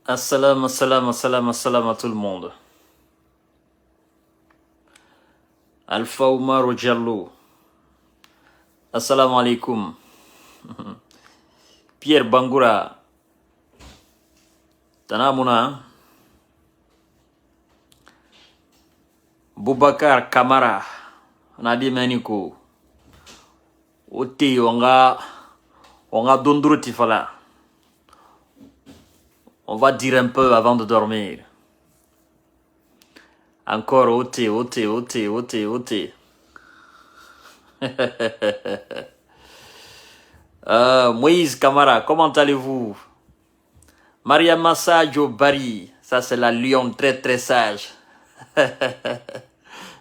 Assalam à tout le monde. Alpha Omar Diallo. Assalamu alaikum. Pierre Bangoura. Tanamuna. Boubacar Kamara. Nadi Meniko. Oti onga dondro tifala. On va dire un peu avant de dormir. Encore ôté. Moïse Kamara, comment allez-vous? Maria Massadio Bari, ça c'est la lion très très sage.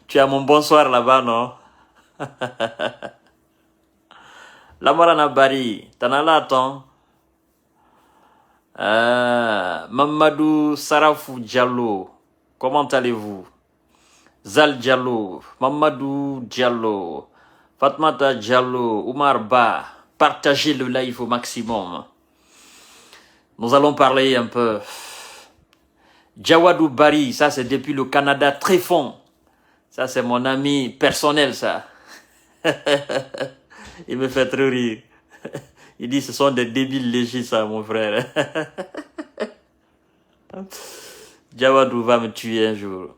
Tu as mon bonsoir là-bas, non? La Marana Bari, t'en as là, attends. Mamadou Sarafou Diallo, comment allez-vous? Zal Diallo, Mamadou Diallo, Fatmata Diallo, Oumar Ba, partagez le live au maximum. Nous allons parler un peu. Jawadou Bari, ça c'est depuis le Canada très fond. Ça c'est mon ami personnel, ça. Il me fait trop rire. Il dit ce sont des débiles légers, ça, mon frère. Jawadou va me tuer un jour.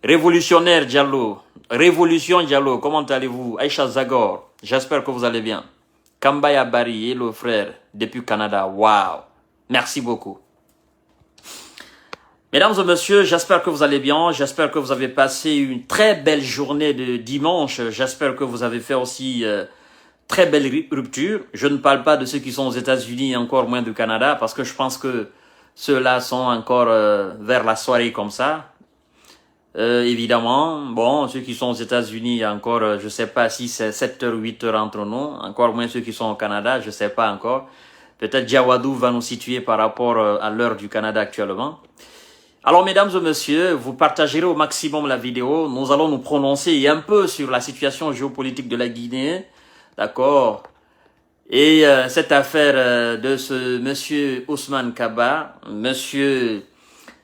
Révolutionnaire Diallo. Révolution Diallo, comment allez-vous? Aïcha Zagor, j'espère que vous allez bien. Kambaya Bari, hello frère, depuis Canada. Waouh. Merci beaucoup. Mesdames et messieurs, j'espère que vous allez bien. J'espère que vous avez passé une très belle journée de dimanche. J'espère que vous avez fait aussi très belle rupture. Je ne parle pas de ceux qui sont aux États-Unis, encore moins du Canada, parce que je pense que ceux-là sont encore vers la soirée comme ça. Évidemment, bon, ceux qui sont aux États-Unis, encore, je sais pas si c'est 7 h 8 h entre nous, encore moins ceux qui sont au Canada, je sais pas encore. Peut-être Diawadou va nous situer par rapport à l'heure du Canada actuellement. Alors, mesdames et messieurs, vous partagerez au maximum la vidéo. Nous allons nous prononcer un peu sur la situation géopolitique de la Guinée, d'accord? Et cette affaire de ce monsieur Ousmane Kaba, monsieur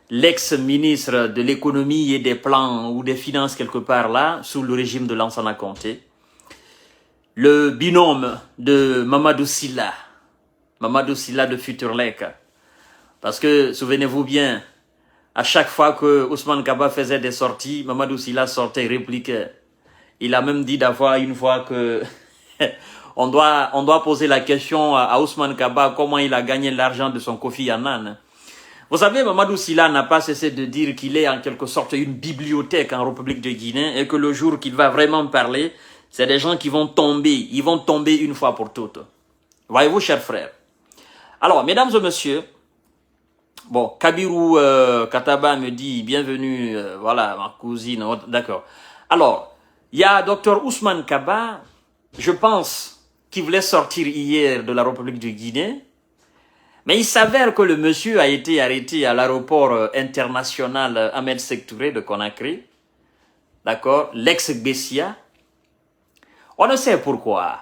l'ex-ministre de l'économie et des plans ou des finances quelque part là, sous le régime de Lansana Conté, le binôme de Mamadou Sylla de Futurlec. Parce que, souvenez-vous bien, à chaque fois que Ousmane Kaba faisait des sorties, Mamadou Sylla sortait et répliquait. Il a même dit d'avoir une fois que on doit poser la question à Ousmane Kaba comment il a gagné l'argent de son Kofi Annan. Vous savez, Mamadou Sylla n'a pas cessé de dire qu'il est en quelque sorte une bibliothèque en République de Guinée et que le jour qu'il va vraiment parler, c'est des gens qui vont tomber. Ils vont tomber une fois pour toutes. Voyez-vous, chers frères. Alors, mesdames et messieurs, bon, Kabirou Kataba me dit bienvenue, voilà, ma cousine, d'accord. Alors, il y a Dr Ousmane Kaba, je pense, qui voulait sortir hier de la République de Guinée. Mais il s'avère que le monsieur a été arrêté à l'aéroport international Ahmed Sékou Touré de Conakry. D'accord? L'ex-Bessia. On ne sait pourquoi.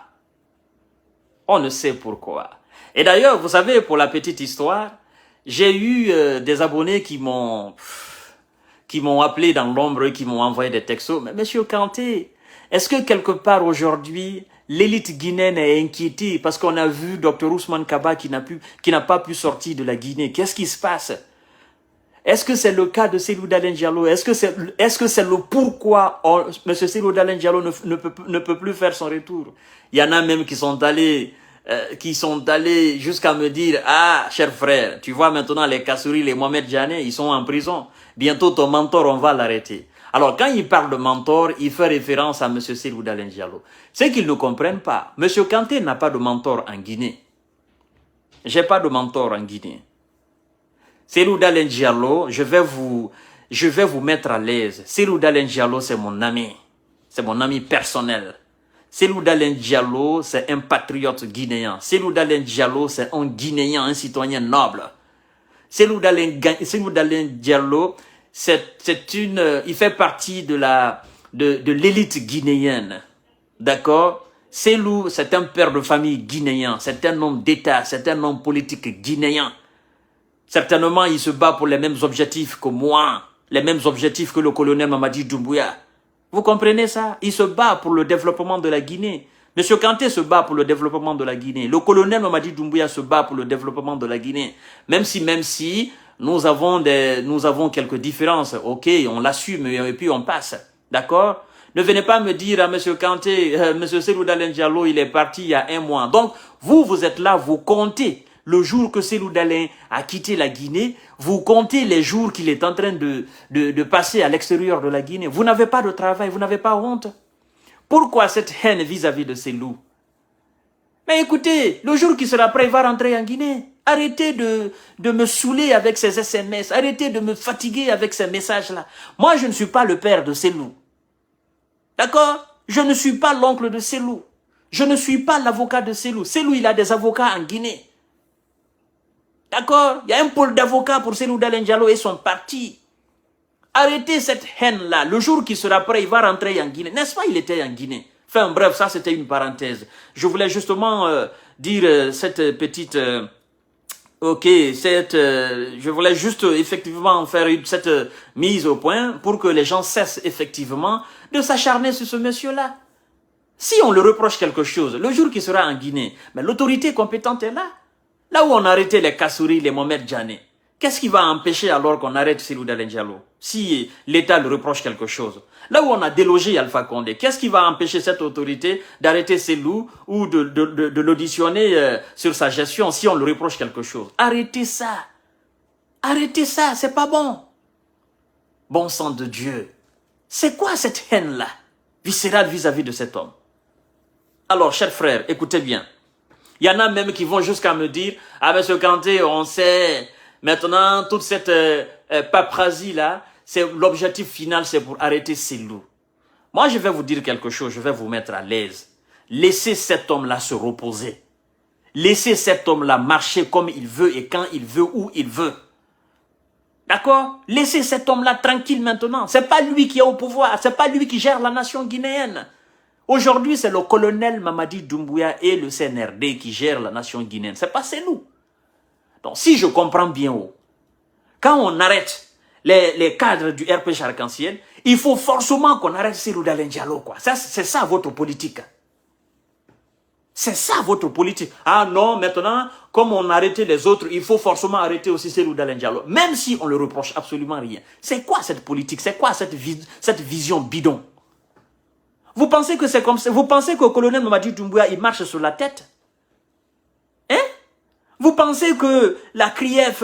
On ne sait pourquoi. Et d'ailleurs, vous savez, pour la petite histoire, j'ai eu des abonnés qui m'ont appelé dans l'ombre, qui m'ont envoyé des textos. Mais monsieur Kanté, est-ce que quelque part aujourd'hui, l'élite guinéenne est inquiétée parce qu'on a vu Dr Ousmane Kaba qui n'a pas pu sortir de la Guinée? Qu'est-ce qui se passe? Est-ce que c'est le cas de Cellou Dalein Diallo? Est-ce que c'est le pourquoi M. Cellou Dalein Diallo ne peut plus faire son retour? Il y en a même qui sont allés jusqu'à me dire, ah, cher frère, tu vois maintenant les Kassouri, les Mohamed Djane, ils sont en prison. Bientôt ton mentor, on va l'arrêter. Alors, quand il parle de mentor, il fait référence à M. Cellou Dalein Diallo. C'est qu'ils ne comprennent pas. M. Kanté n'a pas de mentor en Guinée. J'ai pas de mentor en Guinée. Cellou Dalein Diallo, je vais vous mettre à l'aise. Cellou Dalein Diallo, c'est mon ami. C'est mon ami personnel. Cellou Dalein Diallo, c'est un patriote guinéen. Cellou Dalein Diallo, c'est un Guinéen, un citoyen noble. Cellou Dalein Diallo, il fait partie de l'élite guinéenne. D'accord? Cellou, c'est un père de famille guinéen. C'est un homme d'État. C'est un homme politique guinéen. Certainement, il se bat pour les mêmes objectifs que moi, les mêmes objectifs que le colonel Mamadi Doumbouya. Vous comprenez ça? Il se bat pour le développement de la Guinée. Monsieur Kanté se bat pour le développement de la Guinée. Le colonel Mamadi Doumbouya se bat pour le développement de la Guinée. Même si nous avons quelques différences, ok, on l'assume et puis on passe. D'accord? Ne venez pas me dire à Monsieur Kanté, Monsieur Cellou Dalein Diallo, il est parti il y a un mois. Donc, vous êtes là, vous comptez le jour que Cellou Dalein a quitté la Guinée, vous comptez les jours qu'il est en train de passer à l'extérieur de la Guinée. Vous n'avez pas de travail, vous n'avez pas honte. Pourquoi cette haine vis-à-vis de Cellou? Mais écoutez, le jour qui sera prêt, il va rentrer en Guinée. Arrêtez de me saouler avec ces SMS. Arrêtez de me fatiguer avec ces messages-là. Moi, je ne suis pas le père de Cellou. D'accord? Je ne suis pas l'oncle de Cellou. Je ne suis pas l'avocat de Cellou. Cellou, il a des avocats en Guinée. D'accord? Il y a un pôle d'avocats pour Cellou Dalein Diallo et son parti. Arrêtez cette haine-là. Le jour qu'il sera prêt, il va rentrer en Guinée. N'est-ce pas, il était en Guinée? Enfin, bref, ça, c'était une parenthèse. Je voulais justement dire cette petite... je voulais juste effectivement faire cette mise au point pour que les gens cessent effectivement de s'acharner sur ce monsieur-là. Si on le reproche quelque chose, le jour qu'il sera en Guinée, mais l'autorité compétente est là. Là où on a arrêté les Kassouri, les Mohamed Djane, qu'est-ce qui va empêcher alors qu'on arrête Cellou Dalein Diallo si l'État le reproche quelque chose? Là où on a délogé Alpha Condé, qu'est-ce qui va empêcher cette autorité d'arrêter Cellou ou de l'auditionner sur sa gestion si on le reproche quelque chose? Arrêtez ça. Arrêtez ça, c'est pas bon. Bon sang de Dieu. C'est quoi cette haine-là viscérale vis-à-vis de cet homme? Alors, chers frères, écoutez bien. Il y en a même qui vont jusqu'à me dire, ah, monsieur Kanté, on sait, maintenant, toute cette paprasie-là, l'objectif final, c'est pour arrêter Cellou. Moi, je vais vous dire quelque chose, je vais vous mettre à l'aise. Laissez cet homme-là se reposer. Laissez cet homme-là marcher comme il veut et quand il veut, où il veut. D'accord? Laissez cet homme-là tranquille maintenant. C'est pas lui qui est au pouvoir, c'est pas lui qui gère la nation guinéenne. Aujourd'hui, c'est le colonel Mamadi Doumbouya et le CNRD qui gèrent la nation guinéenne. C'est pas nous. Donc, si je comprends bien, quand on arrête les cadres du RPG Arc-en-Ciel, il faut forcément qu'on arrête Cellou Dalein Diallo, quoi. C'est ça votre politique. C'est ça votre politique. Ah non, maintenant, comme on a arrêté les autres, il faut forcément arrêter aussi Cellou Dalein Diallo. Même si on ne le reproche absolument rien. C'est quoi cette politique? C'est quoi cette vision bidon? Vous pensez que c'est comme ça? Vous pensez qu'au colonel Mamadi Doumbouya, il marche sur la tête? Hein? Vous pensez que la CRIEF,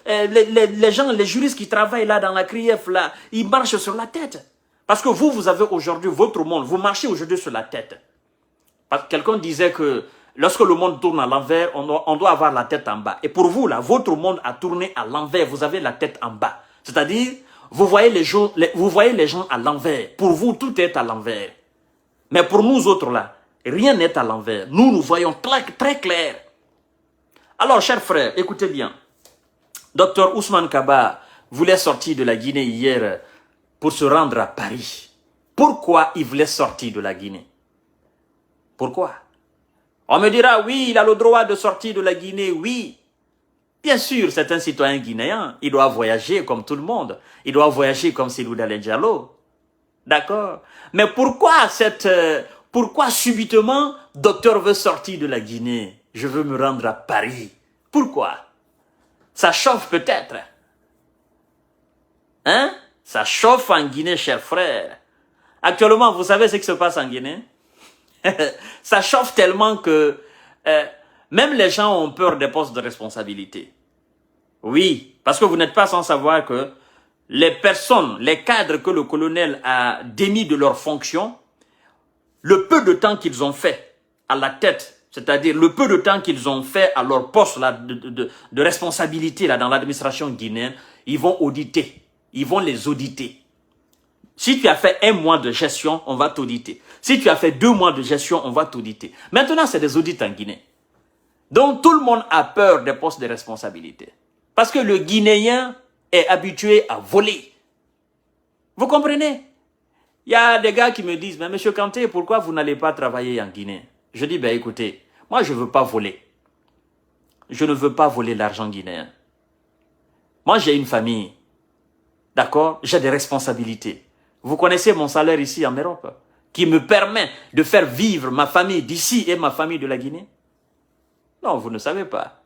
les gens, les juristes qui travaillent là dans la CRIEF, là, ils marchent sur la tête? Parce que vous avez aujourd'hui votre monde, vous marchez aujourd'hui sur la tête. Quelqu'un disait que lorsque le monde tourne à l'envers, on doit avoir la tête en bas. Et pour vous, là, votre monde a tourné à l'envers, vous avez la tête en bas. C'est-à-dire, vous voyez les gens à l'envers. Pour vous, tout est à l'envers. Mais pour nous autres là, rien n'est à l'envers. Nous voyons très clair. Alors, chers frères, écoutez bien. Docteur Ousmane Kaba voulait sortir de la Guinée hier pour se rendre à Paris. Pourquoi il voulait sortir de la Guinée? Pourquoi? On me dira, oui, il a le droit de sortir de la Guinée, oui. Bien sûr, c'est un citoyen guinéen. Il doit voyager comme tout le monde. Il doit voyager comme Cellou Dalein Diallo. D'accord? Mais pourquoi subitement, docteur veut sortir de la Guinée? Je veux me rendre à Paris. Pourquoi? Ça chauffe peut-être. Hein? Ça chauffe en Guinée, chers frères. Actuellement, vous savez ce qui se passe en Guinée? Ça chauffe tellement que même les gens ont peur des postes de responsabilité. Oui, parce que vous n'êtes pas sans savoir que les personnes, les cadres que le colonel a démis de leurs fonctions, le peu de temps qu'ils ont fait à la tête, c'est-à-dire le peu de temps qu'ils ont fait à leur poste là, de responsabilité là, dans l'administration guinéenne, ils vont auditer, ils vont les auditer. Si tu as fait 1 mois de gestion, on va t'auditer. Si tu as fait 2 mois de gestion, on va t'auditer. Maintenant, c'est des audits en Guinée. Donc, tout le monde a peur des postes de responsabilité. Parce que le Guinéen est habitué à voler. Vous comprenez? Il y a des gars qui me disent, mais monsieur Kanté, pourquoi vous n'allez pas travailler en Guinée? Je dis, ben écoutez, moi je ne veux pas voler. Je ne veux pas voler l'argent guinéen. Moi, j'ai une famille. D'accord? J'ai des responsabilités. Vous connaissez mon salaire ici en Europe, qui me permet de faire vivre ma famille d'ici et ma famille de la Guinée? Non, vous ne savez pas.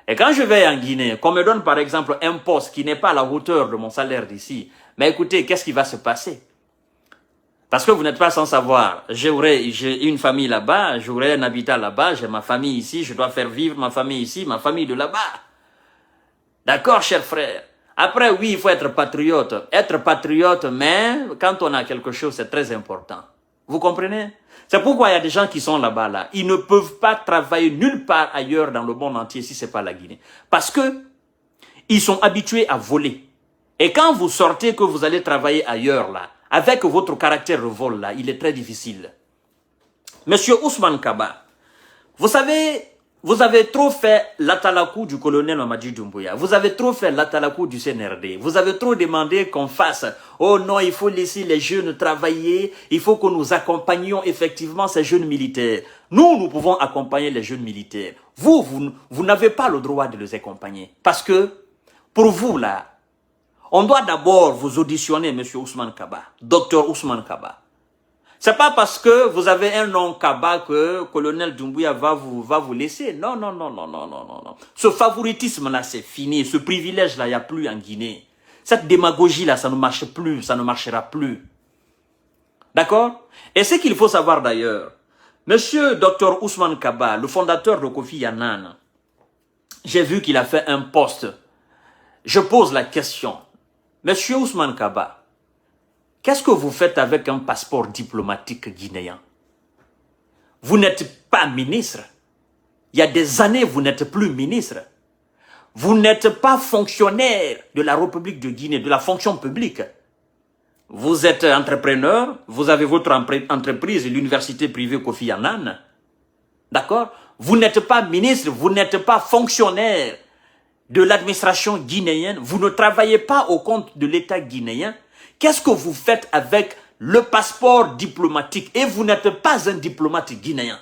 Et quand je vais en Guinée, qu'on me donne par exemple un poste qui n'est pas à la hauteur de mon salaire d'ici, mais écoutez, qu'est-ce qui va se passer? Parce que vous n'êtes pas sans savoir, j'ai une famille là-bas, j'aurai un habitat là-bas, j'ai ma famille ici, je dois faire vivre ma famille ici, ma famille de là-bas. D'accord, chers frères? Après, oui, il faut être patriote. Être patriote, mais quand on a quelque chose, c'est très important. Vous comprenez? C'est pourquoi il y a des gens qui sont là-bas, là. Ils ne peuvent pas travailler nulle part ailleurs dans le monde entier si ce n'est pas la Guinée. Parce que ils sont habitués à voler. Et quand vous sortez, que vous allez travailler ailleurs, là, avec votre caractère de vol, là, il est très difficile. Monsieur Ousmane Kaba, vous savez, vous avez trop fait l'atalakou du colonel Mamadi Doumbouya. Vous avez trop fait l'atalakou du CNRD. Vous avez trop demandé qu'on fasse, oh non, il faut laisser les jeunes travailler, il faut que nous accompagnions effectivement ces jeunes militaires. Nous pouvons accompagner les jeunes militaires. Vous n'avez pas le droit de les accompagner. Parce que, pour vous là, on doit d'abord vous auditionner, monsieur Ousmane Kaba, docteur Ousmane Kaba. C'est pas parce que vous avez un nom Kaba que colonel Doumbouya va vous laisser. Non, non, non, non, non, non, non, non. Ce favoritisme-là, c'est fini. Ce privilège-là, il n'y a plus en Guinée. Cette démagogie-là, ça ne marche plus, ça ne marchera plus. D'accord? Et ce qu'il faut savoir d'ailleurs, monsieur Dr Ousmane Kaba, le fondateur de Kofi Annan, j'ai vu qu'il a fait un post. Je pose la question. Monsieur Ousmane Kaba, qu'est-ce que vous faites avec un passeport diplomatique guinéen? Vous n'êtes pas ministre. Il y a des années, vous n'êtes plus ministre. Vous n'êtes pas fonctionnaire de la République de Guinée, de la fonction publique. Vous êtes entrepreneur, vous avez votre entreprise, l'université privée Kofi Annan. D'accord? Vous n'êtes pas ministre, vous n'êtes pas fonctionnaire de l'administration guinéenne, vous ne travaillez pas au compte de l'État guinéen. Qu'est-ce que vous faites avec le passeport diplomatique? Et vous n'êtes pas un diplomate guinéen.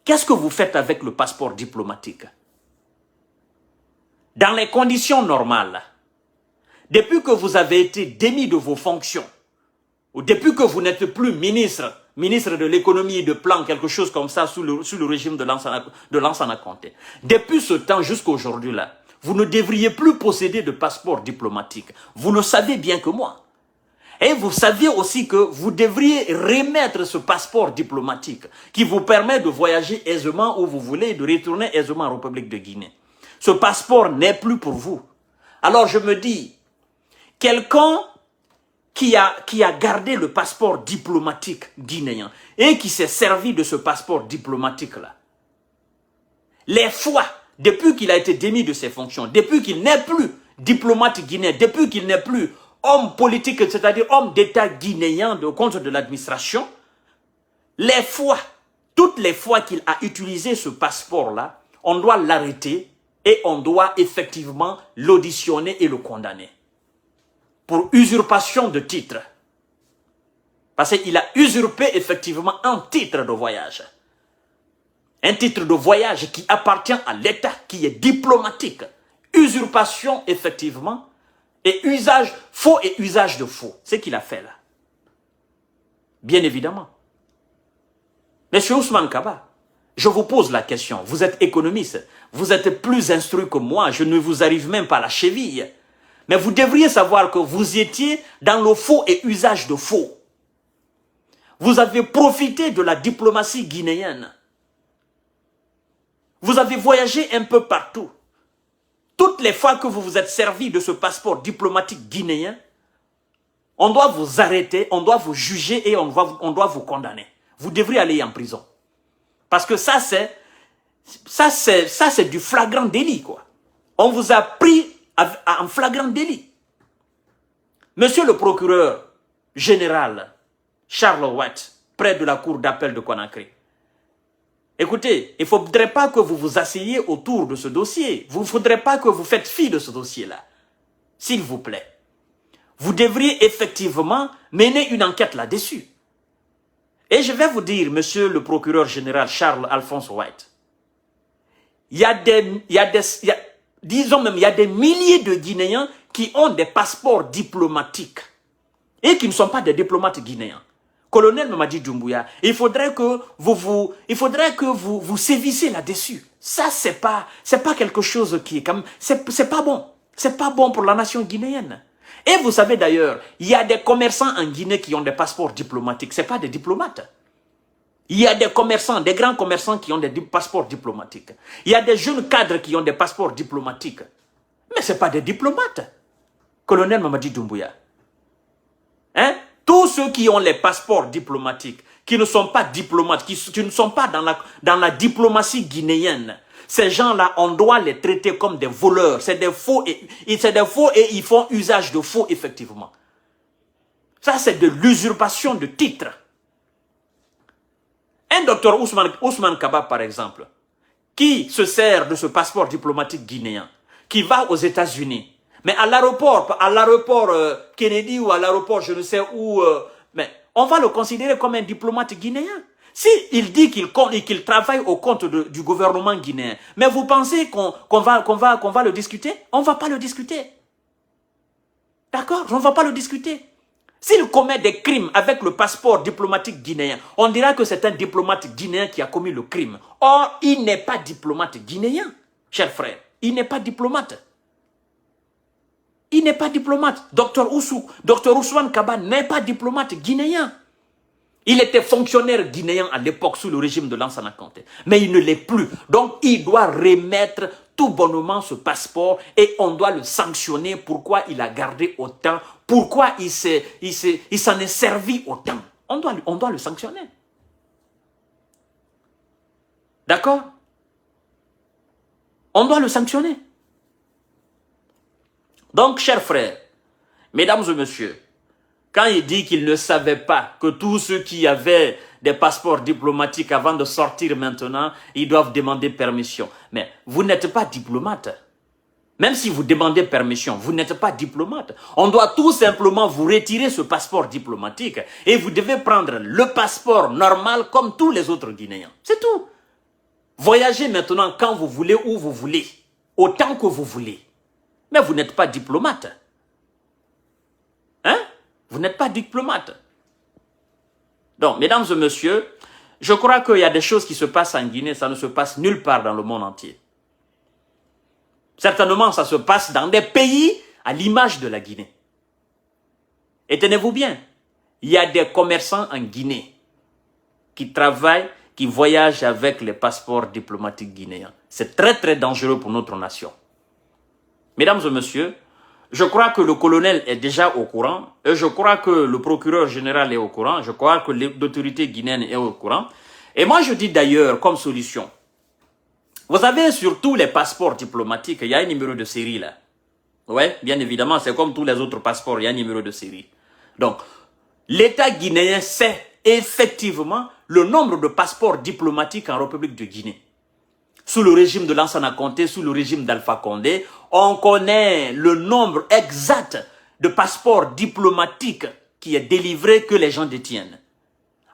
Qu'est-ce que vous faites avec le passeport diplomatique? Dans les conditions normales, depuis que vous avez été démis de vos fonctions, ou depuis que vous n'êtes plus ministre de l'économie et de plan, quelque chose comme ça, sous le régime de Lansana Conté, depuis ce temps jusqu'à aujourd'hui là, vous ne devriez plus posséder de passeport diplomatique. Vous le savez bien que moi. Et vous saviez aussi que vous devriez remettre ce passeport diplomatique qui vous permet de voyager aisément où vous voulez et de retourner aisément en République de Guinée. Ce passeport n'est plus pour vous. Alors je me dis, quelqu'un qui a gardé le passeport diplomatique guinéen et qui s'est servi de ce passeport diplomatique-là, les fois, depuis qu'il a été démis de ses fonctions, depuis qu'il n'est plus diplomate guinéen, depuis qu'il n'est plus homme politique, c'est-à-dire homme d'État guinéen de compte de l'administration, les fois, toutes les fois qu'il a utilisé ce passeport-là, on doit l'arrêter et on doit effectivement l'auditionner et le condamner. Pour usurpation de titre. Parce qu'il a usurpé effectivement un titre de voyage. Un titre de voyage qui appartient à l'État, qui est diplomatique. Usurpation effectivement et usage faux et usage de faux. C'est ce qu'il a fait là. Bien évidemment. Monsieur Ousmane Kaba, je vous pose la question. Vous êtes économiste. Vous êtes plus instruit que moi. Je ne vous arrive même pas à la cheville. Mais vous devriez savoir que vous étiez dans le faux et usage de faux. Vous avez profité de la diplomatie guinéenne. Vous avez voyagé un peu partout. Toutes les fois que vous vous êtes servi de ce passeport diplomatique guinéen, on doit vous arrêter, on doit vous juger et on doit vous condamner. Vous devriez aller en prison. Parce que ça c'est du flagrant délit, quoi. On vous a pris en flagrant délit. Monsieur le procureur général Charles White, près de la cour d'appel de Conakry, écoutez, il ne faudrait pas que vous vous asseyez autour de ce dossier. Il ne faudrait pas que vous faites fi de ce dossier-là. S'il vous plaît. Vous devriez effectivement mener une enquête là-dessus. Et je vais vous dire, monsieur le procureur général Charles Alphonse White, disons même, il y a des milliers de Guinéens qui ont des passeports diplomatiques et qui ne sont pas des diplomates guinéens. Colonel Mamadi Doumbouya, il faudrait que vous sévissiez là-dessus. Ça, c'est pas quelque chose qui est comme, c'est pas bon. C'est pas bon pour la nation guinéenne. Et vous savez d'ailleurs, il y a des commerçants en Guinée qui ont des passeports diplomatiques. C'est pas des diplomates. Il y a des commerçants, des grands commerçants qui ont des passeports diplomatiques. Il y a des jeunes cadres qui ont des passeports diplomatiques. Mais ce n'est pas des diplomates. Colonel Mamadi Doumbouya. Hein? Tous ceux qui ont les passeports diplomatiques, qui ne sont pas diplomates, qui ne sont pas dans la diplomatie guinéenne, ces gens-là, on doit les traiter comme des voleurs. C'est des faux et ils font usage de faux, effectivement. Ça, c'est de l'usurpation de titres. Un docteur Ousmane Kaba, par exemple, qui se sert de ce passeport diplomatique guinéen, qui va aux États-Unis, mais à l'aéroport Kennedy ou à l'aéroport je ne sais où, mais on va le considérer comme un diplomate guinéen. S'il dit qu'il travaille au compte du gouvernement guinéen, mais vous pensez qu'on va le discuter? On ne va pas le discuter. D'accord? On ne va pas le discuter. S'il commet des crimes avec le passeport diplomatique guinéen, on dira que c'est un diplomate guinéen qui a commis le crime. Or, il n'est pas diplomate guinéen, cher frère. Il n'est pas diplomate. Il n'est pas diplomate. Docteur Ousmane Kaba n'est pas diplomate guinéen. Il était fonctionnaire guinéen à l'époque sous le régime de Lansana Conté. Mais il ne l'est plus. Donc, il doit remettre tout bonnement ce passeport et on doit le sanctionner. Pourquoi il a gardé autant? Pourquoi il s'en est servi autant? On doit le sanctionner. D'accord? On doit le sanctionner. Donc, chers frères, mesdames et messieurs, quand il dit qu'il ne savait pas que tous ceux qui avaient des passeports diplomatiques avant de sortir maintenant, ils doivent demander permission. Mais vous n'êtes pas diplomate. Même si vous demandez permission, vous n'êtes pas diplomate. On doit tout simplement vous retirer ce passeport diplomatique et vous devez prendre le passeport normal comme tous les autres Guinéens. C'est tout. Voyagez maintenant quand vous voulez, où vous voulez, autant que vous voulez. Mais vous n'êtes pas diplomate. Hein? Vous n'êtes pas diplomate. Donc, mesdames et messieurs, je crois qu'il y a des choses qui se passent en Guinée, ça ne se passe nulle part dans le monde entier. Certainement, ça se passe dans des pays à l'image de la Guinée. Et tenez-vous bien, il y a des commerçants en Guinée qui travaillent, qui voyagent avec les passeports diplomatiques guinéens. C'est très très dangereux pour notre nation. Mesdames et messieurs, je crois que le colonel est déjà au courant, et je crois que le procureur général est au courant, je crois que l'autorité guinéenne est au courant. Et moi je dis d'ailleurs comme solution, vous avez sur tous les passeports diplomatiques, il y a un numéro de série là. Oui, bien évidemment, c'est comme tous les autres passeports, il y a un numéro de série. Donc, l'État guinéen sait effectivement le nombre de passeports diplomatiques en République de Guinée. Sous le régime de Lansana Conté, sous le régime d'Alpha Condé, on connaît le nombre exact de passeports diplomatiques qui est délivré que les gens détiennent.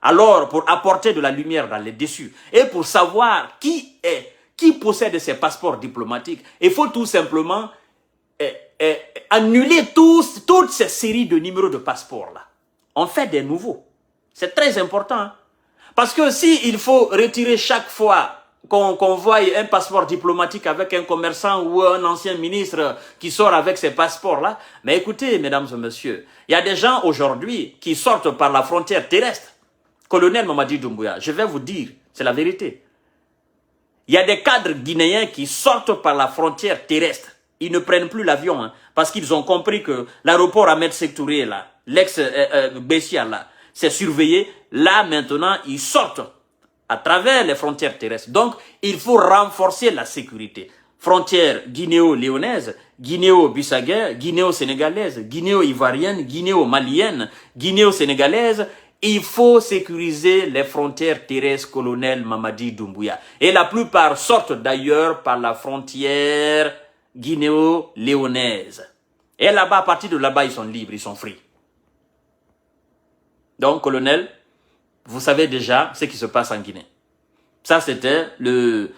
Alors, pour apporter de la lumière dans les dessus et pour savoir qui possède ces passeports diplomatiques, il faut tout simplement annuler toutes ces séries de numéros de passeports là. On fait des nouveaux. C'est très important. Hein? Parce que s'il faut retirer chaque fois qu'on voit un passeport diplomatique avec un commerçant ou un ancien ministre qui sort avec ces passeports-là. Mais écoutez, mesdames et messieurs, il y a des gens aujourd'hui qui sortent par la frontière terrestre. Colonel Mamadi Doumbouya, je vais vous dire, c'est la vérité. Il y a des cadres guinéens qui sortent par la frontière terrestre. Ils ne prennent plus l'avion hein, parce qu'ils ont compris que l'aéroport Ahmed Sékou Touré, là, l'ex-Bessia, là, c'est surveillé. Là, maintenant, ils sortent à travers les frontières terrestres. Donc, il faut renforcer la sécurité. Frontières guinéo-léonaise, guinéo-bissagaise, guinéo-sénégalaise, guinéo-ivoirienne, guinéo-malienne, guinéo-sénégalaise. Il faut sécuriser les frontières terrestres, colonel Mamadi Doumbouya. Et la plupart sortent d'ailleurs par la frontière guinéo-léonaise. Et là-bas, à partir de là-bas, ils sont libres, ils sont free. Donc, colonel, vous savez déjà ce qui se passe en Guinée. Ça, c'était le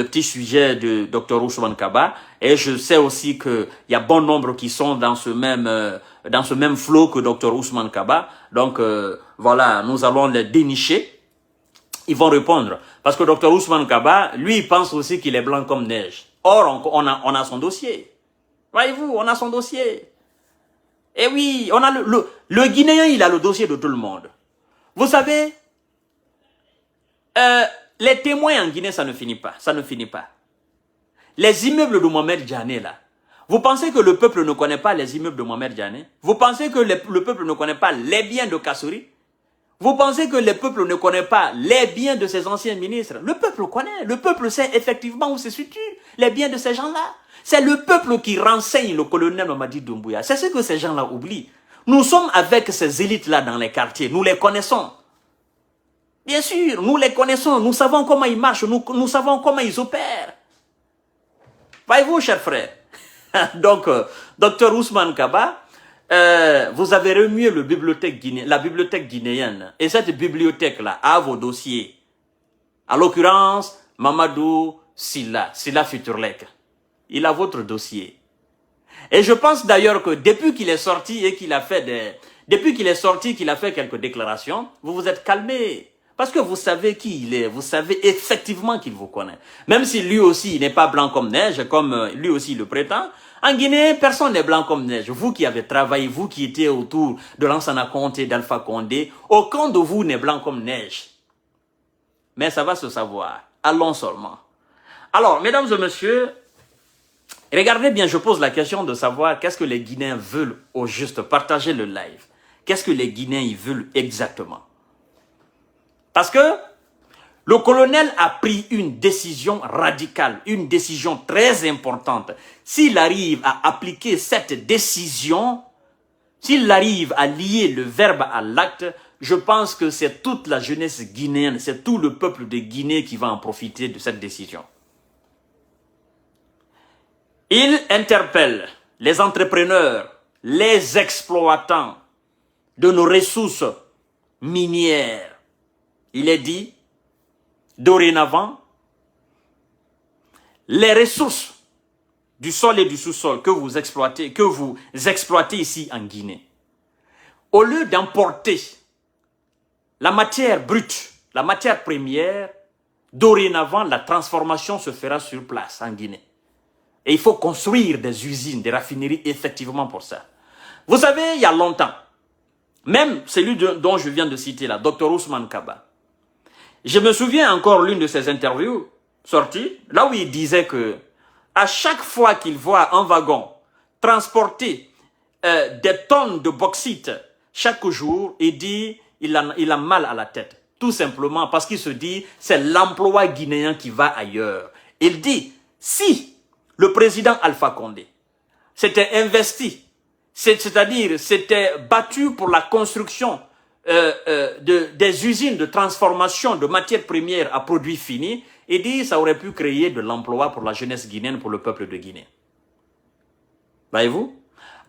petit sujet de Dr Ousmane Kaba. Et je sais aussi qu'il y a bon nombre qui sont dans ce même flot que Dr Ousmane Kaba. Donc, voilà, nous allons les dénicher. Ils vont répondre. Parce que Dr Ousmane Kaba, lui, il pense aussi qu'il est blanc comme neige. Or, on a son dossier. Voyez-vous, on a son dossier. Et oui, on a le Guinéen, il a le dossier de tout le monde. Vous savez, les témoins en Guinée, ça ne finit pas. Ça ne finit pas. Les immeubles de Mohamed Djane, là. Vous pensez que le peuple ne connaît pas les immeubles de Mohamed Djane? Vous pensez que le peuple ne connaît pas les biens de Kassouri? Vous pensez que le peuple ne connaît pas les biens de ses anciens ministres? Le peuple connaît. Le peuple sait effectivement où se situent les biens de ces gens-là. C'est le peuple qui renseigne le colonel Mamadi Doumbouya. C'est ce que ces gens-là oublient. Nous sommes avec ces élites-là dans les quartiers. Nous les connaissons. Bien sûr, nous les connaissons. Nous savons comment ils marchent. Nous savons comment ils opèrent. Voyez-vous, chers frères. Donc, Dr Ousmane Kaba, vous avez remué la bibliothèque guinéenne. Et cette bibliothèque-là a vos dossiers. À l'occurrence, Mamadou Silla Futurlek. Il a votre dossier. Et je pense d'ailleurs que depuis qu'il est sorti et qu'il a fait quelques déclarations, vous vous êtes calmé. Parce que vous savez qui il est. Vous savez effectivement qu'il vous connaît. Même si lui aussi, il n'est pas blanc comme neige, comme lui aussi le prétend. En Guinée, personne n'est blanc comme neige. Vous qui avez travaillé, vous qui étiez autour de Lansana Conté, d'Alpha Condé, aucun de vous n'est blanc comme neige. Mais ça va se savoir. Allons seulement. Alors, mesdames et messieurs, regardez bien, je pose la question de savoir qu'est-ce que les Guinéens veulent au juste. Partagez le live. Qu'est-ce que les Guinéens ils veulent exactement? Parce que le colonel a pris une décision radicale, une décision très importante. S'il arrive à appliquer cette décision, s'il arrive à lier le verbe à l'acte, je pense que c'est toute la jeunesse guinéenne, c'est tout le peuple de Guinée qui va en profiter de cette décision. Il interpelle les entrepreneurs, les exploitants de nos ressources minières. Il est dit, dorénavant, les ressources du sol et du sous-sol que vous exploitez ici en Guinée, au lieu d'importer la matière brute, la matière première, dorénavant, la transformation se fera sur place en Guinée. Et il faut construire des usines, des raffineries effectivement pour ça. Vous savez, il y a longtemps, même celui dont je viens de citer là, Dr Ousmane Kaba, je me souviens encore l'une de ses interviews sorties, là où il disait que à chaque fois qu'il voit un wagon transporter des tonnes de bauxite chaque jour, il dit il a mal à la tête. Tout simplement parce qu'il se dit c'est l'emploi guinéen qui va ailleurs. Il dit si le président Alpha Condé s'était investi, c'est-à-dire s'était battu pour la construction des usines de transformation de matières premières à produits finis, et dit ça aurait pu créer de l'emploi pour la jeunesse guinéenne, pour le peuple de Guinée. Voyez-vous?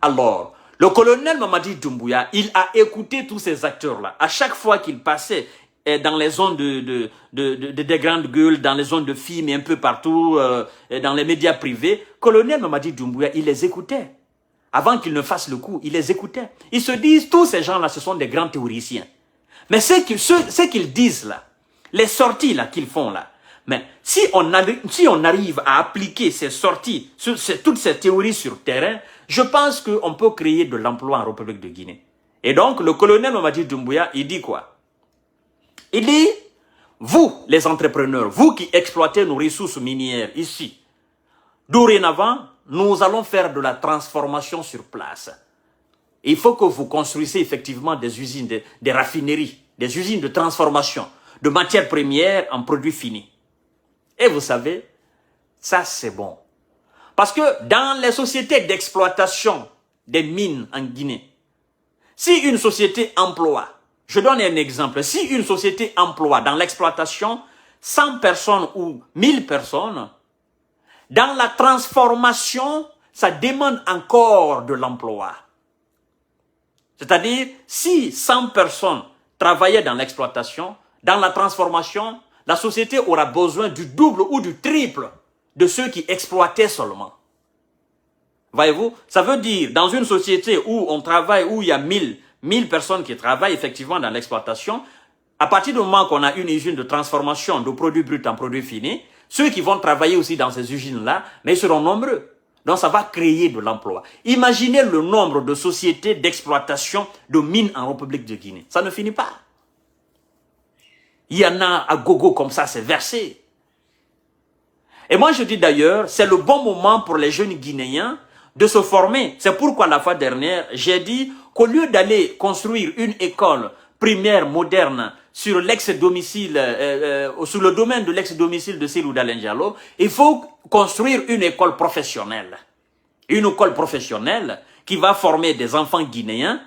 Alors, le colonel Mamadi Doumbouya, il a écouté tous ces acteurs-là. À chaque fois qu'il passait dans les zones des grandes gueules, dans les zones de films et un peu partout, dans les médias privés, colonel Mamadi Doumbouya, il les écoutait. Avant qu'ils ne fassent le coup, ils les écoutaient. Ils se disent, tous ces gens-là, ce sont des grands théoriciens. Mais ce qu'ils disent là, les sorties là qu'ils font là, mais si on arrive à appliquer ces sorties, toutes ces théories sur terrain, je pense qu'on peut créer de l'emploi en République de Guinée. Et donc, le colonel Mamadi Doumbouya, il dit quoi? Il dit, vous, les entrepreneurs, vous qui exploitez nos ressources minières ici, dorénavant, nous allons faire de la transformation sur place. Il faut que vous construisiez effectivement des usines, des raffineries, des usines de transformation de matières premières en produits finis. Et vous savez, ça c'est bon. Parce que dans les sociétés d'exploitation des mines en Guinée, si une société emploie, je donne un exemple, si une société emploie dans l'exploitation 100 personnes ou 1000 personnes, dans la transformation, ça demande encore de l'emploi. C'est-à-dire, si 100 personnes travaillaient dans l'exploitation, dans la transformation, la société aura besoin du double ou du triple de ceux qui exploitaient seulement. Voyez-vous, ça veut dire, dans une société où on travaille, où il y a 1000 personnes qui travaillent effectivement dans l'exploitation, à partir du moment qu'on a une usine de transformation de produits bruts en produits finis, ceux qui vont travailler aussi dans ces usines-là, mais ils seront nombreux. Donc ça va créer de l'emploi. Imaginez le nombre de sociétés d'exploitation de mines en République de Guinée. Ça ne finit pas. Il y en a à gogo comme ça, c'est versé. Et moi je dis d'ailleurs, c'est le bon moment pour les jeunes Guinéens de se former. C'est pourquoi la fois dernière, j'ai dit qu'au lieu d'aller construire une école primaire moderne sur l'ex-domicile, sur le domaine de l'ex-domicile de Cellou Dalein Diallo, il faut construire une école professionnelle. Une école professionnelle qui va former des enfants guinéens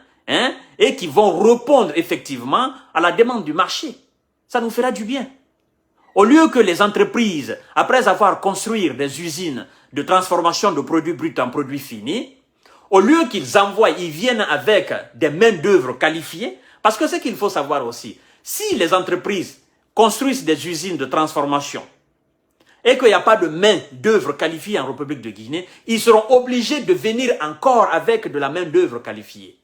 et qui vont répondre effectivement à la demande du marché. Ça nous fera du bien. Au lieu que les entreprises, après avoir construit des usines de transformation de produits bruts en produits finis, au lieu qu'ils envoient, ils viennent avec des main-d'œuvre qualifiées, parce que ce qu'il faut savoir aussi, si les entreprises construisent des usines de transformation et qu'il n'y a pas de main-d'œuvre qualifiée en République de Guinée, ils seront obligés de venir encore avec de la main-d'œuvre qualifiée.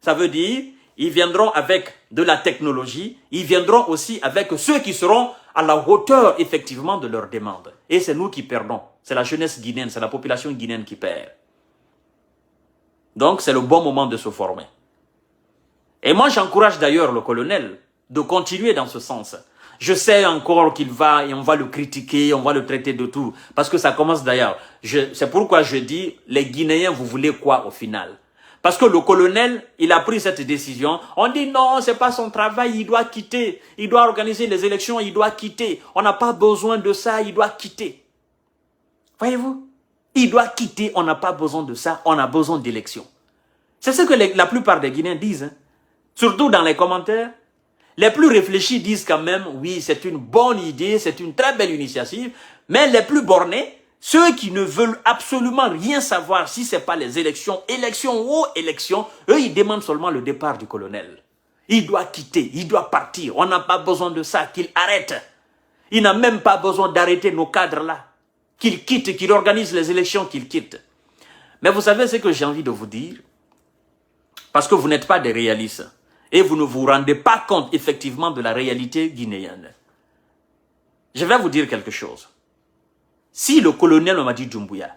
Ça veut dire, ils viendront avec de la technologie, ils viendront aussi avec ceux qui seront à la hauteur effectivement de leurs demandes. Et c'est nous qui perdons. C'est la jeunesse guinéenne, c'est la population guinéenne qui perd. Donc c'est le bon moment de se former. Et moi j'encourage d'ailleurs le colonel de continuer dans ce sens. Je sais encore qu'il va, et on va le critiquer, on va le traiter de tout. Parce que ça commence d'ailleurs. C'est pourquoi je dis, les Guinéens, vous voulez quoi au final? Parce que le colonel, il a pris cette décision. On dit non, c'est pas son travail, il doit quitter. Il doit organiser les élections, il doit quitter. On n'a pas besoin de ça, il doit quitter. Voyez-vous? Il doit quitter, on n'a pas besoin de ça, on a besoin d'élections. C'est ce que la plupart des Guinéens disent. Hein. Surtout dans les commentaires. Les plus réfléchis disent quand même, oui, c'est une bonne idée, c'est une très belle initiative. Mais les plus bornés, ceux qui ne veulent absolument rien savoir si ce n'est pas les élections, eux, ils demandent seulement le départ du colonel. Il doit quitter, il doit partir. On n'a pas besoin de ça, qu'il arrête. Il n'a même pas besoin d'arrêter nos cadres-là. Qu'il quitte, qu'il organise les élections, qu'il quitte. Mais vous savez ce que j'ai envie de vous dire? Parce que vous n'êtes pas des réalistes. Et vous ne vous rendez pas compte effectivement de la réalité guinéenne. Je vais vous dire quelque chose. Si le colonel Mamadi Doumbouya,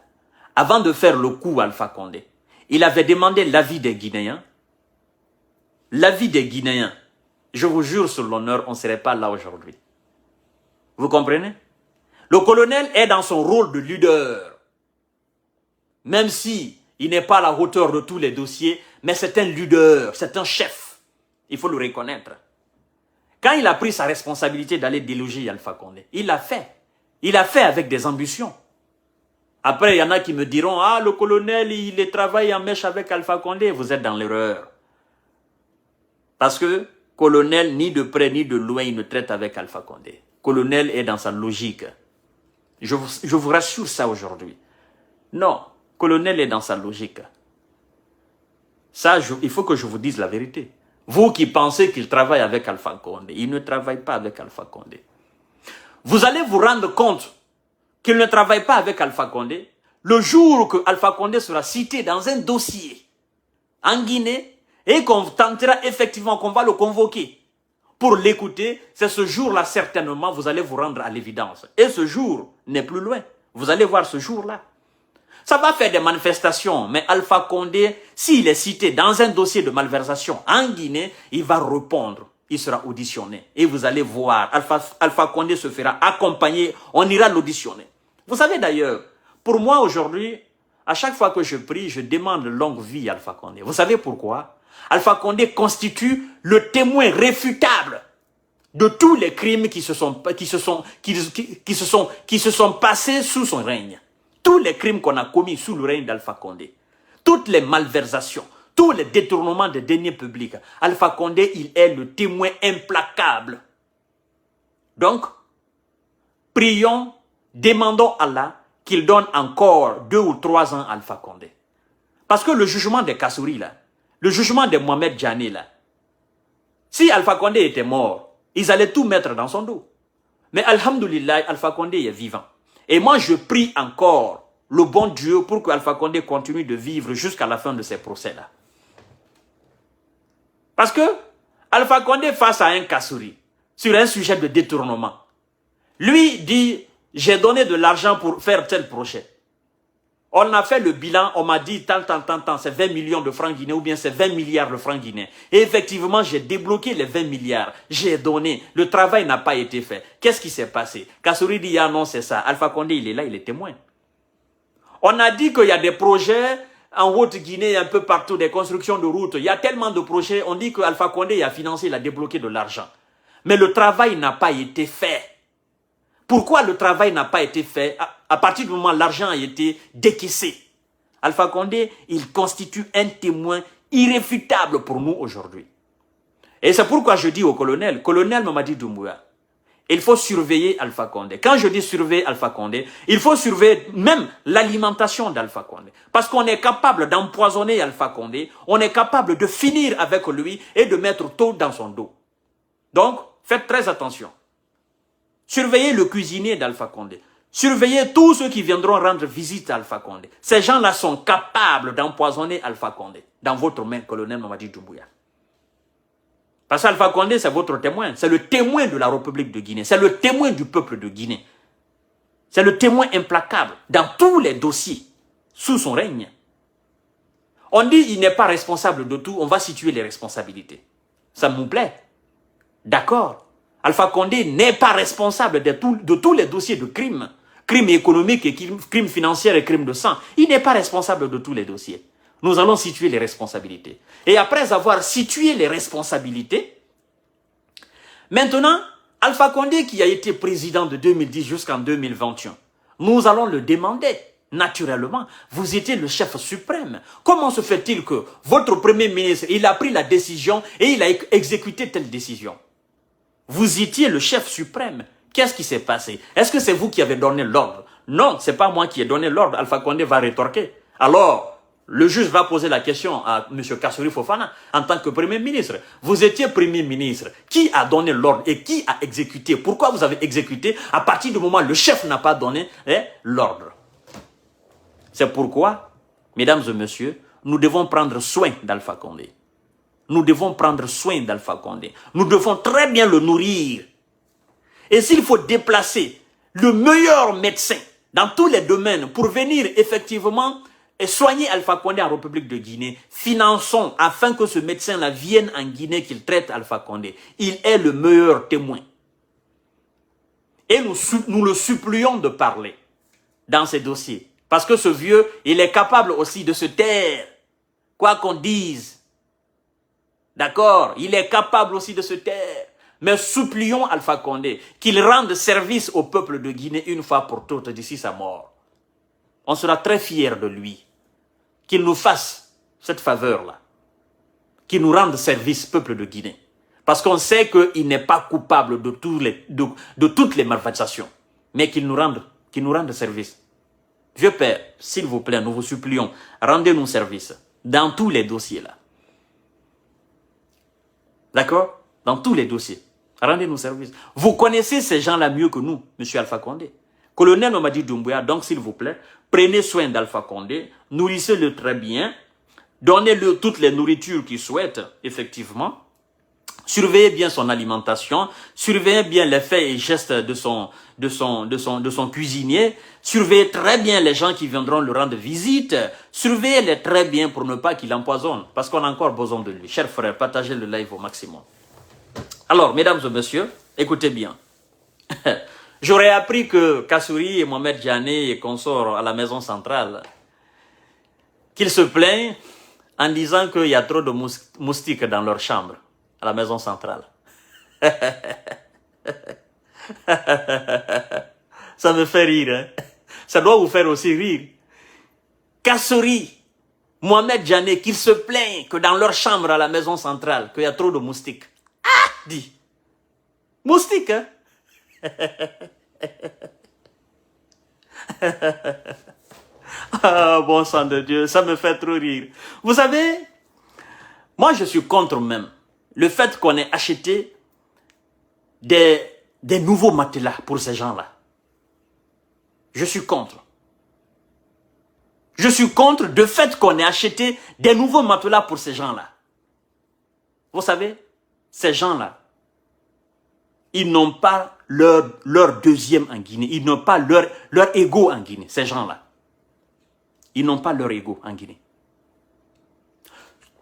avant de faire le coup à Alpha Condé, il avait demandé l'avis des Guinéens, je vous jure sur l'honneur, on ne serait pas là aujourd'hui. Vous comprenez? Le colonel est dans son rôle de leader. Même si il n'est pas à la hauteur de tous les dossiers, mais c'est un leader, c'est un chef. Il faut le reconnaître. Quand il a pris sa responsabilité d'aller déloger Alpha Condé, il l'a fait. Il l'a fait avec des ambitions. Après, il y en a qui me diront, ah, le colonel, il travaille en mèche avec Alpha Condé. Vous êtes dans l'erreur. Parce que, colonel, ni de près ni de loin, il ne traite avec Alpha Condé. Colonel est dans sa logique. Je vous rassure ça aujourd'hui. Non, colonel est dans sa logique. Ça, il faut que je vous dise la vérité. Vous qui pensez qu'il travaille avec Alpha Condé, il ne travaille pas avec Alpha Condé. Vous allez vous rendre compte qu'il ne travaille pas avec Alpha Condé le jour que Alpha Condé sera cité dans un dossier en Guinée et qu'on tentera effectivement, qu'on va le convoquer pour l'écouter. C'est ce jour-là certainement, vous allez vous rendre à l'évidence. Et ce jour n'est plus loin. Vous allez voir ce jour-là. Ça va faire des manifestations, mais Alpha Condé, s'il est cité dans un dossier de malversation en Guinée, il va répondre, il sera auditionné. Et vous allez voir, Alpha Condé se fera accompagner, on ira l'auditionner. Vous savez d'ailleurs, pour moi aujourd'hui, à chaque fois que je prie, je demande longue vie à Alpha Condé. Vous savez pourquoi? Alpha Condé constitue le témoin réfutable de tous les crimes qui se sont passés sous son règne. Tous les crimes qu'on a commis sous le règne d'Alpha Condé, toutes les malversations, tous les détournements des deniers publics, Alpha Condé, il est le témoin implacable. Donc, prions, demandons à Allah qu'il donne encore 2 ou 3 ans à Alpha Condé. Parce que le jugement des Kassouri, là, le jugement de Mohamed Djani, là, si Alpha Condé était mort, ils allaient tout mettre dans son dos. Mais alhamdoulilah, Alpha Condé est vivant. Et moi, je prie encore le bon Dieu pour que Alpha Condé continue de vivre jusqu'à la fin de ces procès-là. Parce que Alpha Condé face à un Kassouri sur un sujet de détournement, lui dit, j'ai donné de l'argent pour faire tel projet. On a fait le bilan, on m'a dit tant, c'est 20 millions de francs guinéens ou bien c'est 20 milliards de francs guinéens. Et effectivement, j'ai débloqué les 20 milliards, j'ai donné, le travail n'a pas été fait. Qu'est-ce qui s'est passé? Kassouri dit, ah non, c'est ça. Alpha Condé, il est là, il est témoin. On a dit qu'il y a des projets en Haute-Guinée, un peu partout, des constructions de routes. Il y a tellement de projets, on dit que Alpha Condé a financé, il a débloqué de l'argent. Mais le travail n'a pas été fait. Pourquoi le travail n'a pas été fait? À partir du moment où l'argent a été décaissé. Alpha Condé, il constitue un témoin irréfutable pour nous aujourd'hui. Et c'est pourquoi je dis au colonel Mamadi Doumbouya, il faut surveiller Alpha Condé. Quand je dis surveiller Alpha Condé, il faut surveiller même l'alimentation d'Alpha Condé. Parce qu'on est capable d'empoisonner Alpha Condé, on est capable de finir avec lui et de mettre tout dans son dos. Donc, faites très attention. Surveillez le cuisinier d'Alpha Condé. Surveillez tous ceux qui viendront rendre visite à Alpha Condé. Ces gens-là sont capables d'empoisonner Alpha Condé. Dans votre main, colonel Mamadi Doumbouya. Parce qu'Alpha Condé, c'est votre témoin. C'est le témoin de la République de Guinée. C'est le témoin du peuple de Guinée. C'est le témoin implacable dans tous les dossiers sous son règne. On dit qu'il n'est pas responsable de tout. On va situer les responsabilités. Ça me plaît. D'accord. Alpha Condé n'est pas responsable de tous les dossiers de crimes. Crimes économiques, et crimes financiers et crimes de sang. Il n'est pas responsable de tous les dossiers. Nous allons situer les responsabilités. Et après avoir situé les responsabilités, maintenant, Alpha Condé qui a été président de 2010 jusqu'en 2021, nous allons le demander. Naturellement, vous étiez le chef suprême. Comment se fait-il que votre premier ministre, il a pris la décision et il a exécuté telle décision? Vous étiez le chef suprême. Qu'est-ce qui s'est passé? Est-ce que c'est vous qui avez donné l'ordre? Non, ce n'est pas moi qui ai donné l'ordre. Alpha Condé va rétorquer. Alors, le juge va poser la question à M. Kassouri Fofana en tant que Premier ministre. Vous étiez Premier ministre. Qui a donné l'ordre et qui a exécuté? Pourquoi vous avez exécuté à partir du moment où le chef n'a pas donné l'ordre? C'est pourquoi, mesdames et messieurs, nous devons prendre soin d'Alpha Condé. Nous devons prendre soin d'Alpha Condé. Nous devons très bien le nourrir. Et s'il faut déplacer le meilleur médecin dans tous les domaines pour venir effectivement et soigner Alpha Condé en République de Guinée, finançons afin que ce médecin-là vienne en Guinée, qu'il traite Alpha Condé. Il est le meilleur témoin. Et nous le supplions de parler dans ces dossiers. Parce que ce vieux, il est capable aussi de se taire, quoi qu'on dise. D'accord? Il est capable aussi de se taire. Mais supplions Alpha Condé qu'il rende service au peuple de Guinée une fois pour toutes d'ici sa mort. On sera très fiers de lui. Qu'il nous fasse cette faveur-là. Qu'il nous rende service, peuple de Guinée. Parce qu'on sait qu'il n'est pas coupable de toutes les malversations. Mais qu'il nous rende service. Vieux père, s'il vous plaît, nous vous supplions, rendez-nous service dans tous les dossiers là. D'accord? Dans tous les dossiers. Rendez-nous service. Vous connaissez ces gens-là mieux que nous, M. Alpha Condé. Colonel Mamadi Doumbouya, donc s'il vous plaît, prenez soin d'Alpha Condé, nourrissez-le très bien, donnez-le toutes les nourritures qu'il souhaite, effectivement. Surveillez bien son alimentation, surveillez bien les faits et gestes de son cuisinier, surveillez très bien les gens qui viendront le rendre visite, surveillez-les très bien pour ne pas qu'il empoisonne, parce qu'on a encore besoin de lui. Chers frères, partagez le live au maximum. Alors, mesdames et messieurs, écoutez bien. J'aurais appris que Kassouri et Mohamed Diané et consorts à la maison centrale, qu'ils se plaignent en disant qu'il y a trop de moustiques dans leur chambre. À la maison centrale. Ça me fait rire. Hein? Ça doit vous faire aussi rire. Kassouri, Mohamed Diané, qu'ils se plaignent que dans leur chambre à la maison centrale, qu'il y a trop de moustiques. Ah, dit. Moustiques, hein? Ah, bon sang de Dieu, ça me fait trop rire. Vous savez, moi je suis contre même le fait qu'on ait acheté des des nouveaux matelas pour ces gens-là. Je suis contre. Je suis contre le fait qu'on ait acheté des nouveaux matelas pour ces gens-là. Vous savez, ces gens-là, ils n'ont pas leur deuxième en Guinée. Ils n'ont pas leur ego en Guinée, ces gens-là. Ils n'ont pas leur ego en Guinée.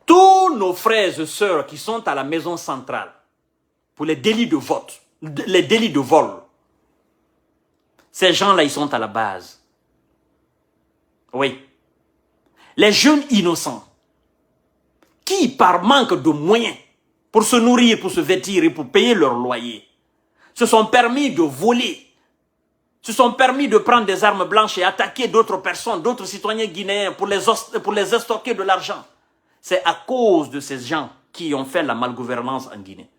Tous nos frères et sœurs qui sont à la maison centrale pour les délits de vote, les délits de vol, ces gens-là, ils sont à la base. Oui. Les jeunes innocents qui, par manque de moyens pour se nourrir, pour se vêtir et pour payer leur loyer, se sont permis de voler, se sont permis de prendre des armes blanches et attaquer d'autres personnes, d'autres citoyens guinéens pour les extorquer de l'argent. C'est à cause de ces gens qui ont fait la malgouvernance en Guinée.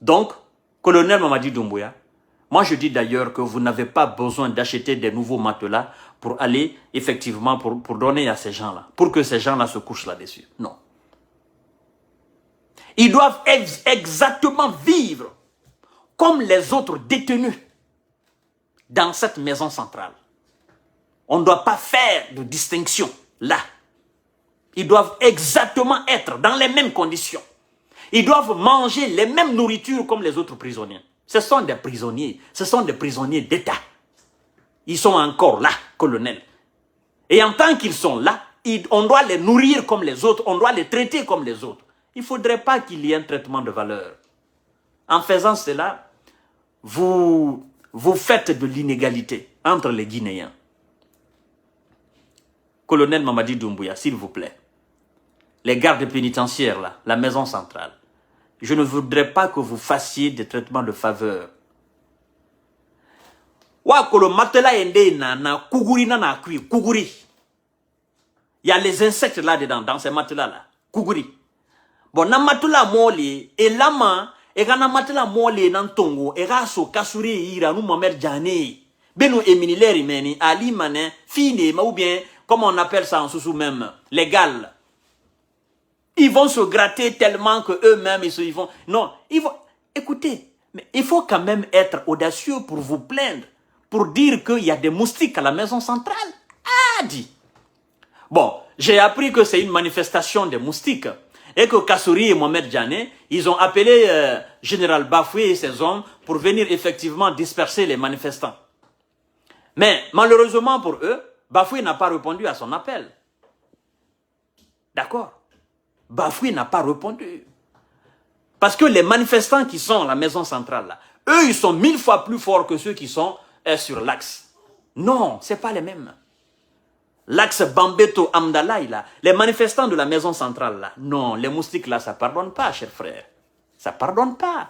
Donc, colonel Mamadi Doumbouya, moi je dis d'ailleurs que vous n'avez pas besoin d'acheter des nouveaux matelas pour aller, effectivement, pour donner à ces gens-là, pour que ces gens-là se couchent là-dessus. Non. Ils doivent exactement vivre comme les autres détenus dans cette maison centrale. On ne doit pas faire de distinction là. Ils doivent exactement être dans les mêmes conditions. Ils doivent manger les mêmes nourritures comme les autres prisonniers. Ce sont des prisonniers d'État. Ils sont encore là, colonel. Et en tant qu'ils sont là, on doit les nourrir comme les autres, on doit les traiter comme les autres. Il ne faudrait pas qu'il y ait un traitement de valeur. En faisant cela, vous faites de l'inégalité entre les Guinéens. Colonel Mamadi Doumbouya, s'il vous plaît, les gardes pénitentiaires, là, la maison centrale, je ne voudrais pas que vous fassiez des traitements de faveur. Wakolo matelas ende na kuguri na kui kuguri. Il y a les insectes là-dedans, dans ces matelas-là. Kuguri. Bon, na matela mole, et lama, et na matela mole nan tongo, et raso kasuri ira nou mamer jane. Beno eminileri meni, ali manen, fine, ou bien, comme on appelle ça en sous même, légal. Ils vont se gratter tellement que eux-mêmes, ils vont... Non, ils vont... Écoutez, mais il faut quand même être audacieux pour vous plaindre, pour dire qu'il y a des moustiques à la maison centrale. Ah, dit. Bon, j'ai appris que c'est une manifestation des moustiques et que Kassouri et Mohamed Djane, ils ont appelé Général Bafoué et ses hommes pour venir effectivement disperser les manifestants. Mais malheureusement pour eux, Bafoué n'a pas répondu à son appel. D'accord? Bafoué n'a pas répondu. Parce que les manifestants qui sont à la maison centrale, là, eux, ils sont 1000 fois plus forts que ceux qui sont sur l'axe. Non, ce n'est pas les mêmes. L'axe Bambeto Amdalaï, là, les manifestants de la maison centrale, là, non, les moustiques, là, ça ne pardonne pas, chers frères. Ça ne pardonne pas.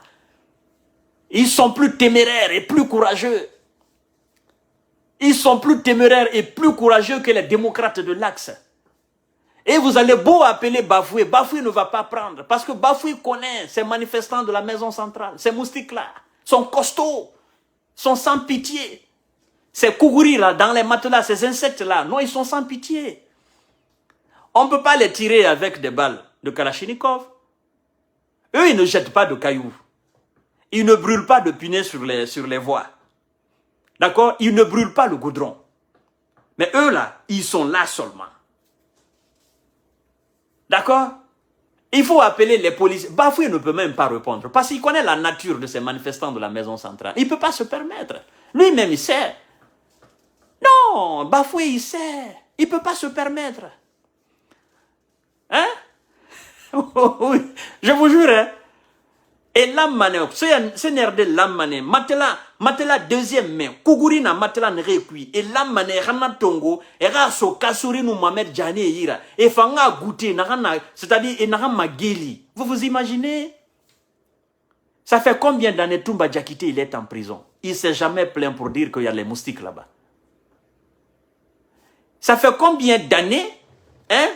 Ils sont plus téméraires et plus courageux. Ils sont plus téméraires et plus courageux que les démocrates de l'axe. Et vous allez beau appeler Bafoué, Bafoué ne va pas prendre. Parce que Bafoué connaît ces manifestants de la maison centrale. Ces moustiques-là sont costauds, sont sans pitié. Ces kougouri là, dans les matelas, ces insectes-là, non, ils sont sans pitié. On ne peut pas les tirer avec des balles de Kalachnikov. Eux, ils ne jettent pas de cailloux. Ils ne brûlent pas de punais sur les voies. D'accord? Ils ne brûlent pas le goudron. Mais eux, là, ils sont là seulement. D'accord? Il faut appeler les policiers. Bafoué ne peut même pas répondre. Parce qu'il connaît la nature de ces manifestants de la maison centrale. Il ne peut pas se permettre. Lui-même, il sait. Non, Bafoué, il sait. Il ne peut pas se permettre. Hein? Oui, je vous jure. Hein? Et l'amane, c'est nerde l'amane, matela deuxième main, kuguri na matela nrekui, et l'amane rana tongo, et raso kasuri nou mamet jane ira, et fanga goûter, c'est-à-dire, et n'a mageli. Vous vous imaginez? Ça fait combien d'années Toumba Diakité il est en prison? Il ne s'est jamais plaint pour dire qu'il y a les moustiques là-bas. Ça fait combien d'années, hein?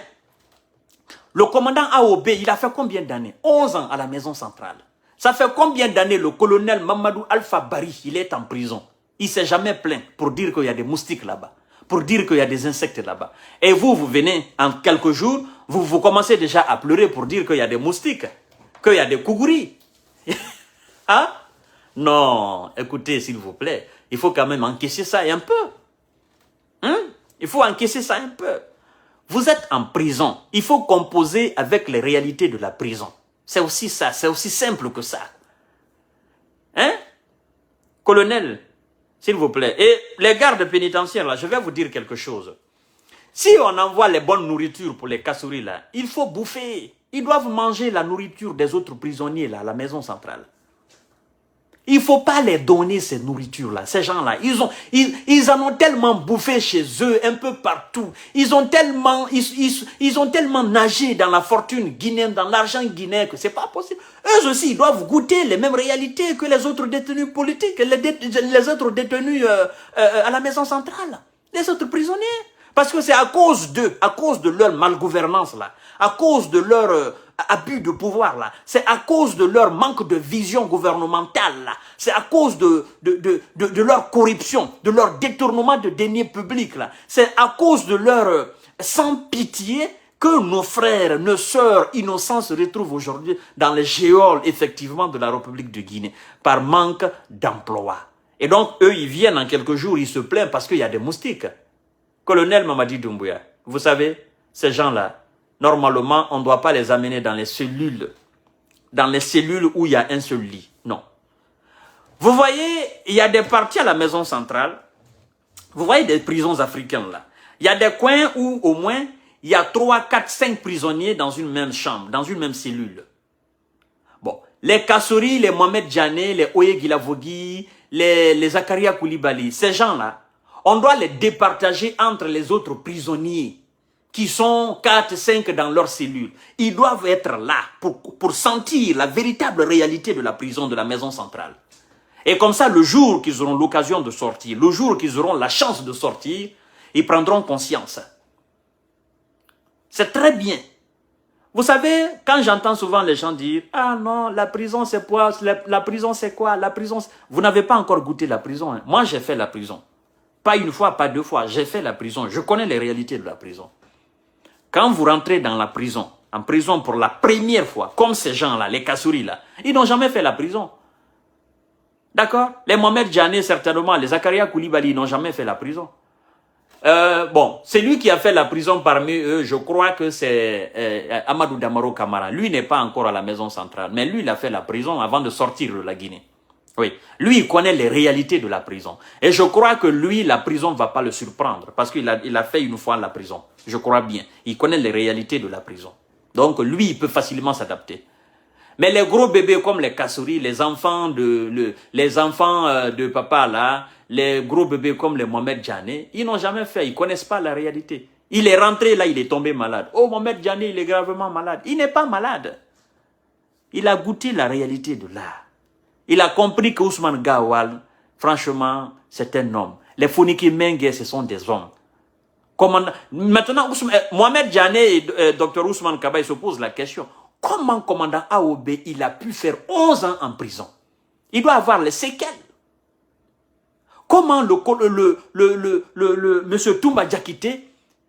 Le commandant AOB, il a fait combien d'années? 11 ans à la maison centrale. Ça fait combien d'années le colonel Mamadou Alpha Bari, il est en prison? Il ne s'est jamais plaint pour dire qu'il y a des moustiques là-bas, pour dire qu'il y a des insectes là-bas. Et vous venez en quelques jours, vous commencez déjà à pleurer pour dire qu'il y a des moustiques, qu'il y a des kougouris. Hein? Non, écoutez, s'il vous plaît, il faut quand même encaisser ça un peu. Hein? Il faut encaisser ça un peu. Vous êtes en prison. Il faut composer avec les réalités de la prison. C'est aussi ça, c'est aussi simple que ça. Hein? Colonel, s'il vous plaît. Et les gardes pénitentiaires, là, je vais vous dire quelque chose. Si on envoie les bonnes nourritures pour les Kassouris, là, il faut bouffer. Ils doivent manger la nourriture des autres prisonniers, là, à la maison centrale. Il ne faut pas les donner ces nourritures-là. Ces gens-là, ils en ont tellement bouffé chez eux, un peu partout. Ils ont tellement nagé dans la fortune guinéenne, dans l'argent guinéen, que c'est pas possible. Eux aussi, ils doivent goûter les mêmes réalités que les autres détenus politiques, les autres détenus à la maison centrale, les autres prisonniers. Parce que c'est à cause d'eux, à cause de leur malgouvernance là, à cause de leur abus de pouvoir là, c'est à cause de leur manque de vision gouvernementale là, c'est à cause de leur corruption, de leur détournement de deniers publics là, c'est à cause de leur sans pitié que nos frères, nos sœurs innocents se retrouvent aujourd'hui dans les geôles effectivement de la République de Guinée, par manque d'emploi. Et donc eux ils viennent en quelques jours, ils se plaignent parce qu'il y a des moustiques. Colonel Mamadi Doumbouya, vous savez, ces gens-là, normalement, on ne doit pas les amener dans les cellules où il y a un seul lit. Non. Vous voyez, il y a des parties à la maison centrale, vous voyez des prisons africaines là. Il y a des coins où au moins, il y a 3, 4, 5 prisonniers dans une même chambre, dans une même cellule. Bon, les Kassori, les Mohamed Djane, les Oye Guilavogui, les Zakaria Koulibaly, ces gens-là, on doit les départager entre les autres prisonniers qui sont 4, 5 dans leur cellule. Ils doivent être là pour sentir la véritable réalité de la prison, de la maison centrale. Et comme ça, le jour qu'ils auront l'occasion de sortir, le jour qu'ils auront la chance de sortir, ils prendront conscience. C'est très bien. Vous savez, quand j'entends souvent les gens dire « Ah non, la prison c'est quoi? La prison c'est quoi? La prison... » Vous n'avez pas encore goûté la prison. Hein. Moi, j'ai fait la prison. Pas une fois, pas deux fois. J'ai fait la prison. Je connais les réalités de la prison. Quand vous rentrez dans la prison, en prison pour la première fois, comme ces gens-là, les Kassouris là, ils n'ont jamais fait la prison. D'accord? Les Mohamed Djane, certainement, les Zakaria Koulibaly, ils n'ont jamais fait la prison. Bon, c'est lui qui a fait la prison parmi eux, je crois que c'est Amadou Damaro Camara. Lui n'est pas encore à la maison centrale, mais lui, il a fait la prison avant de sortir de la Guinée. Oui, lui, il connaît les réalités de la prison. Et je crois que lui, la prison ne va pas le surprendre, parce qu'il a fait une fois la prison. Je crois bien. Il connaît les réalités de la prison. Donc, lui, il peut facilement s'adapter. Mais les gros bébés comme les Kassouris, les enfants de papa là, les gros bébés comme les Mohamed Djane, ils n'ont jamais fait, ils ne connaissent pas la réalité. Il est rentré là, il est tombé malade. Oh, Mohamed Djane, il est gravement malade. Il n'est pas malade. Il a goûté la réalité de l'art. Il a compris que Ousmane Gawal, franchement, c'est un homme. Les Founiki Mengue, ce sont des hommes. Maintenant, Mohamed Djane et Dr Ousmane Kaba, ils se posent la question. Comment commandant AOB, il a pu faire 11 ans en prison? Il doit avoir les séquelles. Comment monsieur Toumba Diakité,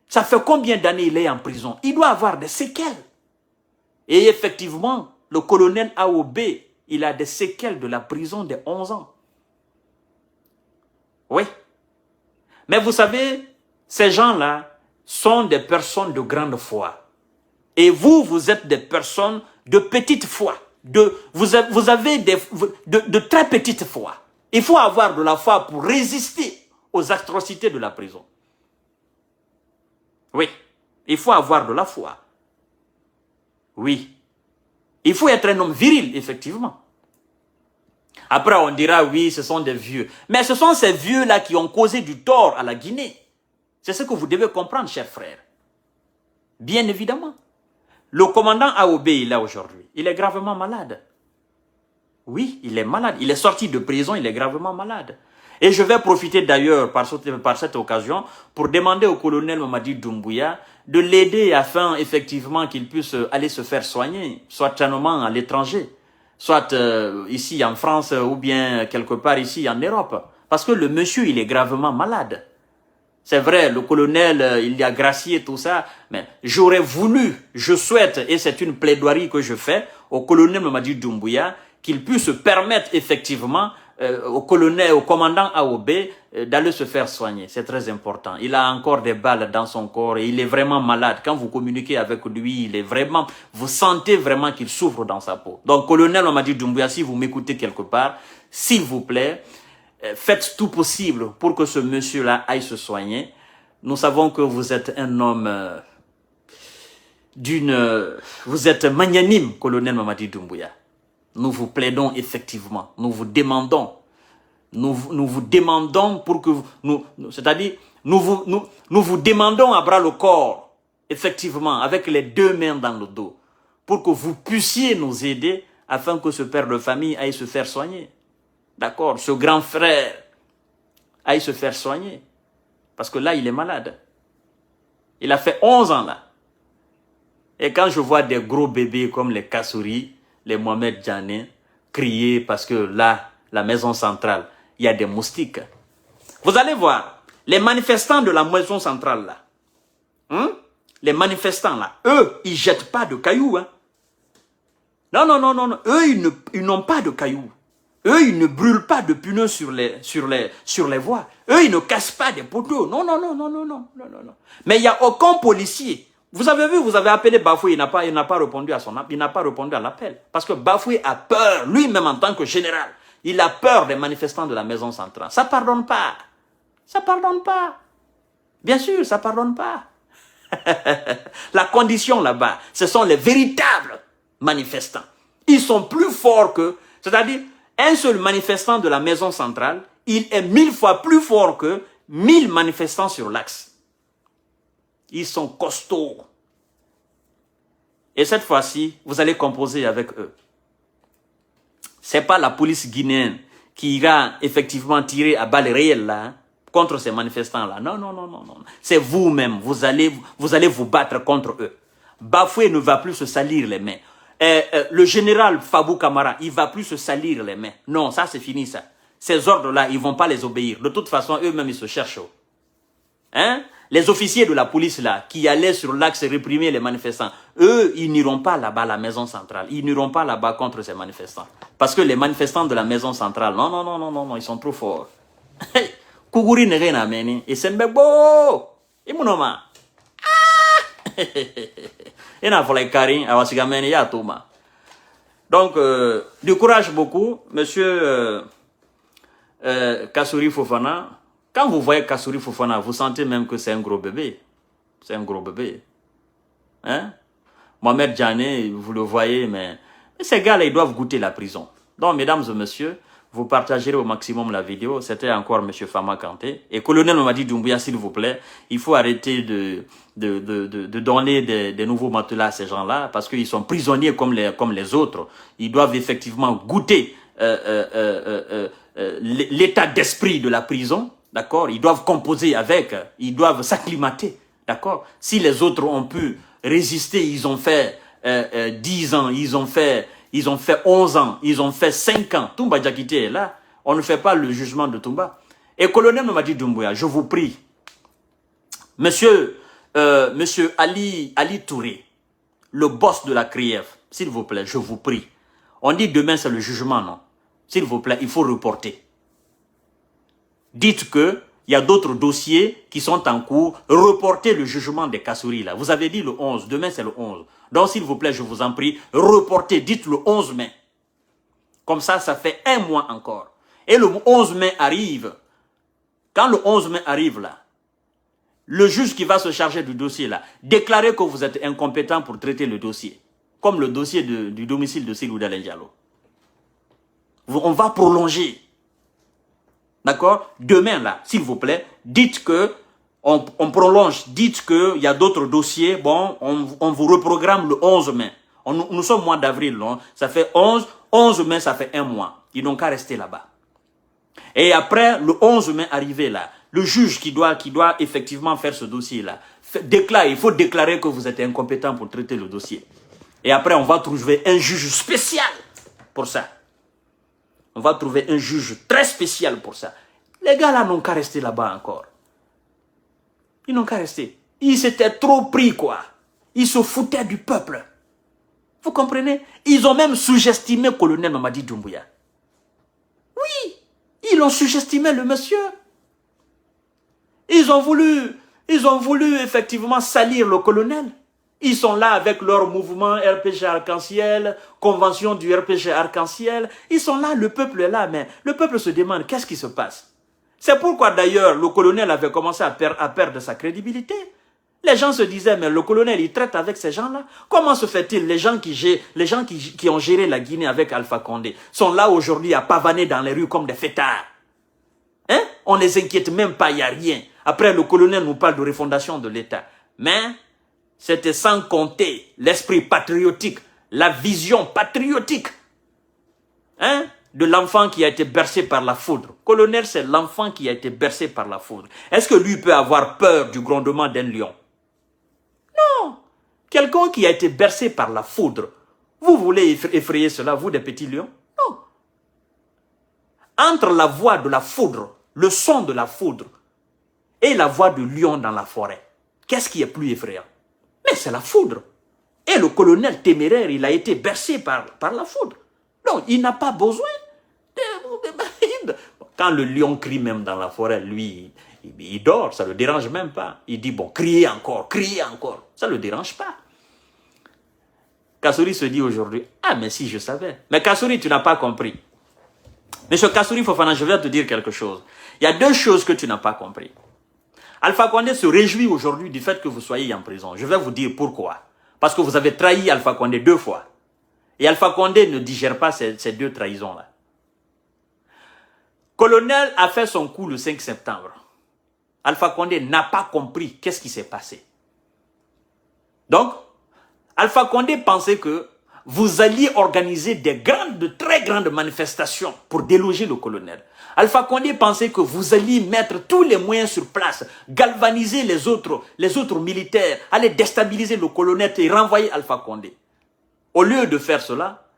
ça fait combien d'années il est en prison? Il doit avoir des séquelles. Et effectivement, le colonel AOB, il a des séquelles de la prison de 11 ans. Oui. Mais vous savez, ces gens-là sont des personnes de grande foi. Et vous, vous êtes des personnes de petite foi. Vous avez de très petite foi. Il faut avoir de la foi pour résister aux atrocités de la prison. Oui. Il faut avoir de la foi. Oui. Il faut être un homme viril, effectivement. Après, on dira, oui, ce sont des vieux. Mais ce sont ces vieux-là qui ont causé du tort à la Guinée. C'est ce que vous devez comprendre, chers frères. Bien évidemment. Le commandant AOB, il est là aujourd'hui. Il est gravement malade. Oui, il est malade. Il est sorti de prison, il est gravement malade. Et je vais profiter d'ailleurs par cette occasion pour demander au colonel Mamadi Doumbouya de l'aider afin effectivement qu'il puisse aller se faire soigner, soit certainement à l'étranger, soit ici en France ou bien quelque part ici en Europe. Parce que le monsieur, il est gravement malade. C'est vrai, le colonel, il y a gracié tout ça, mais j'aurais voulu, je souhaite, et c'est une plaidoirie que je fais au colonel Mamadi Doumbouya, qu'il puisse se permettre effectivement au colonel, au commandant AOB d'aller se faire soigner. C'est très important. Il a encore des balles dans son corps et il est vraiment malade. Quand vous communiquez avec lui, il est vraiment, vous sentez vraiment qu'il souffre dans sa peau. Donc, colonel Mamadi Doumbouya, si vous m'écoutez quelque part, s'il vous plaît, faites tout possible pour que ce monsieur-là aille se soigner. Nous savons que vous êtes un homme vous êtes magnanime, colonel Mamadi Doumbouya. Nous vous plaidons effectivement, nous vous demandons pour que c'est-à-dire, nous vous demandons à bras le corps, effectivement, avec les deux mains dans le dos, pour que vous puissiez nous aider afin que ce père de famille aille se faire soigner. D'accord? Ce grand frère aille se faire soigner. Parce que là, il est malade. Il a fait 11 ans là. Et quand je vois des gros bébés comme les Kassouri, les Mohamed Djané, crier parce que là, la maison centrale, il y a des moustiques. Vous allez voir, les manifestants de la maison centrale là, les manifestants là, eux, ils jettent pas de cailloux. Hein. Non. Eux, ils n'ont pas de cailloux. Eux, ils ne brûlent pas de pneus sur les voies. Eux, ils ne cassent pas des poteaux. Non. Mais il n'y a aucun policier. Vous avez vu, vous avez appelé Bafoué, il n'a pas répondu à l'appel. Parce que Bafoué a peur, lui-même en tant que général. Il a peur des manifestants de la maison centrale. Ça ne pardonne pas. Ça ne pardonne pas. Bien sûr, ça ne pardonne pas. La condition là-bas, ce sont les véritables manifestants. Ils sont plus forts que... C'est-à-dire, un seul manifestant de la maison centrale, il est 1000 fois plus fort que 1000 manifestants sur l'axe. Ils sont costauds. Et cette fois-ci, vous allez composer avec eux. Ce n'est pas la police guinéenne qui ira effectivement tirer à balles réelles là, contre ces manifestants-là. Non. C'est vous-même. Vous allez vous battre contre eux. Bafoué ne va plus se salir les mains. Le général Fabou Kamara, il ne va plus se salir les mains. Non, ça c'est fini ça. Ces ordres-là, ils ne vont pas les obéir. De toute façon, eux-mêmes, ils se cherchent. Hein? Les officiers de la police là, qui allaient sur l'axe réprimer les manifestants, eux, ils n'iront pas là-bas à la maison centrale. Ils n'iront pas là-bas contre ces manifestants. Parce que les manifestants de la maison centrale, non, ils sont trop forts. Kougouri n'est rien à mener. Et c'est beau. Et mon homme. Et n'a pas Karim, à Wasigamene, ya Thomas. Donc, du courage beaucoup, monsieur Kassouri Fofana. Quand vous voyez Kassouri Fofana, vous sentez même que c'est un gros bébé. C'est un gros bébé. Hein? Mohamed Djané, vous le voyez, mais ces gars-là, ils doivent goûter la prison. Donc, mesdames et messieurs, vous partagerez au maximum la vidéo. C'était encore M. Fama Kanté. Et colonel Mamadi Doumbouya, s'il vous plaît, il faut arrêter de donner des nouveaux matelas à ces gens-là, parce qu'ils sont prisonniers comme les autres. Ils doivent effectivement goûter l'état d'esprit de la prison. D'accord? Ils doivent composer avec, ils doivent s'acclimater. D'accord? Si les autres ont pu résister, ils ont fait 10 ans, ils ont fait 11 ans, ils ont fait 5 ans. Toumba Diakité est là. On ne fait pas le jugement de Toumba. Et colonel Mamadi Doumbouya, je vous prie, monsieur Ali Touré, le boss de la CRIEF, s'il vous plaît, je vous prie. On dit demain c'est le jugement, non? S'il vous plaît, il faut reporter. Dites que il y a d'autres dossiers qui sont en cours. Reportez le jugement des Kassouri là. Vous avez dit le 11. Demain, c'est le 11. Donc, s'il vous plaît, je vous en prie, reportez. Dites le 11 mai. Comme ça, ça fait un mois encore. Et le 11 mai arrive. Quand le 11 mai arrive là, le juge qui va se charger du dossier là, déclarez que vous êtes incompétent pour traiter le dossier. Comme le dossier du domicile de Seydou Dalein Diallo. On va prolonger. D'accord? Demain, là, s'il vous plaît, dites que on prolonge, dites qu'il y a d'autres dossiers. Bon, on vous reprogramme le 11 mai. Nous sommes au mois d'avril, non? Ça fait 11 mai, ça fait un mois. Ils n'ont qu'à rester là-bas. Et après, le 11 mai arrivé là, le juge qui doit effectivement faire ce dossier-là, il faut déclarer que vous êtes incompétent pour traiter le dossier. Et après, on va trouver un juge spécial pour ça. On va trouver un juge très spécial pour ça. Les gars là n'ont qu'à rester là-bas encore. Ils n'ont qu'à rester. Ils s'étaient trop pris quoi. Ils se foutaient du peuple. Vous comprenez? Ils ont même sous-estimé le colonel Mamadi Doumbouya. Oui, ils ont sous-estimé le monsieur. Ils ont voulu effectivement salir le colonel. Ils sont là avec leur mouvement RPG Arc-en-Ciel, convention du RPG Arc-en-Ciel. Ils sont là, le peuple est là, mais le peuple se demande qu'est-ce qui se passe. C'est pourquoi d'ailleurs le colonel avait commencé à perdre sa crédibilité. Les gens se disaient, mais le colonel, il traite avec ces gens-là. Comment se fait-il, les gens qui ont géré la Guinée avec Alpha Condé sont là aujourd'hui à pavaner dans les rues comme des fêtards? Hein? On ne les inquiète même pas, il n'y a rien. Après, le colonel nous parle de refondation de l'État. Mais c'était sans compter l'esprit patriotique, la vision patriotique, hein, de l'enfant qui a été bercé par la foudre. Colonel, c'est l'enfant qui a été bercé par la foudre. Est-ce que lui peut avoir peur du grondement d'un lion? Non. Quelqu'un qui a été bercé par la foudre, vous voulez effrayer cela, vous, des petits lions? Non. Entre la voix de la foudre, le son de la foudre, et la voix du lion dans la forêt, qu'est-ce qui est plus effrayant? Mais c'est la foudre. Et le colonel téméraire, il a été bercé par la foudre. Donc, il n'a pas besoin de... Quand le lion crie même dans la forêt, lui, il dort, ça ne le dérange même pas. Il dit, bon, criez encore, ça ne le dérange pas. Kassouri se dit aujourd'hui, ah, mais si je savais. Mais Kassouri, tu n'as pas compris. Monsieur Kassouri Fofana, je vais te dire quelque chose. Il y a deux choses que tu n'as pas compris. Alpha Condé se réjouit aujourd'hui du fait que vous soyez en prison. Je vais vous dire pourquoi. Parce que vous avez trahi Alpha Condé 2 fois. Et Alpha Condé ne digère pas ces 2 trahisons-là. Colonel a fait son coup le 5 septembre. Alpha Condé n'a pas compris qu'est-ce qui s'est passé. Donc, Alpha Condé pensait que vous alliez organiser de très grandes manifestations pour déloger le colonel. Alpha Condé pensait que vous alliez mettre tous les moyens sur place, galvaniser les autres militaires, aller déstabiliser le colonel et renvoyer Alpha Condé. Au lieu de faire cela,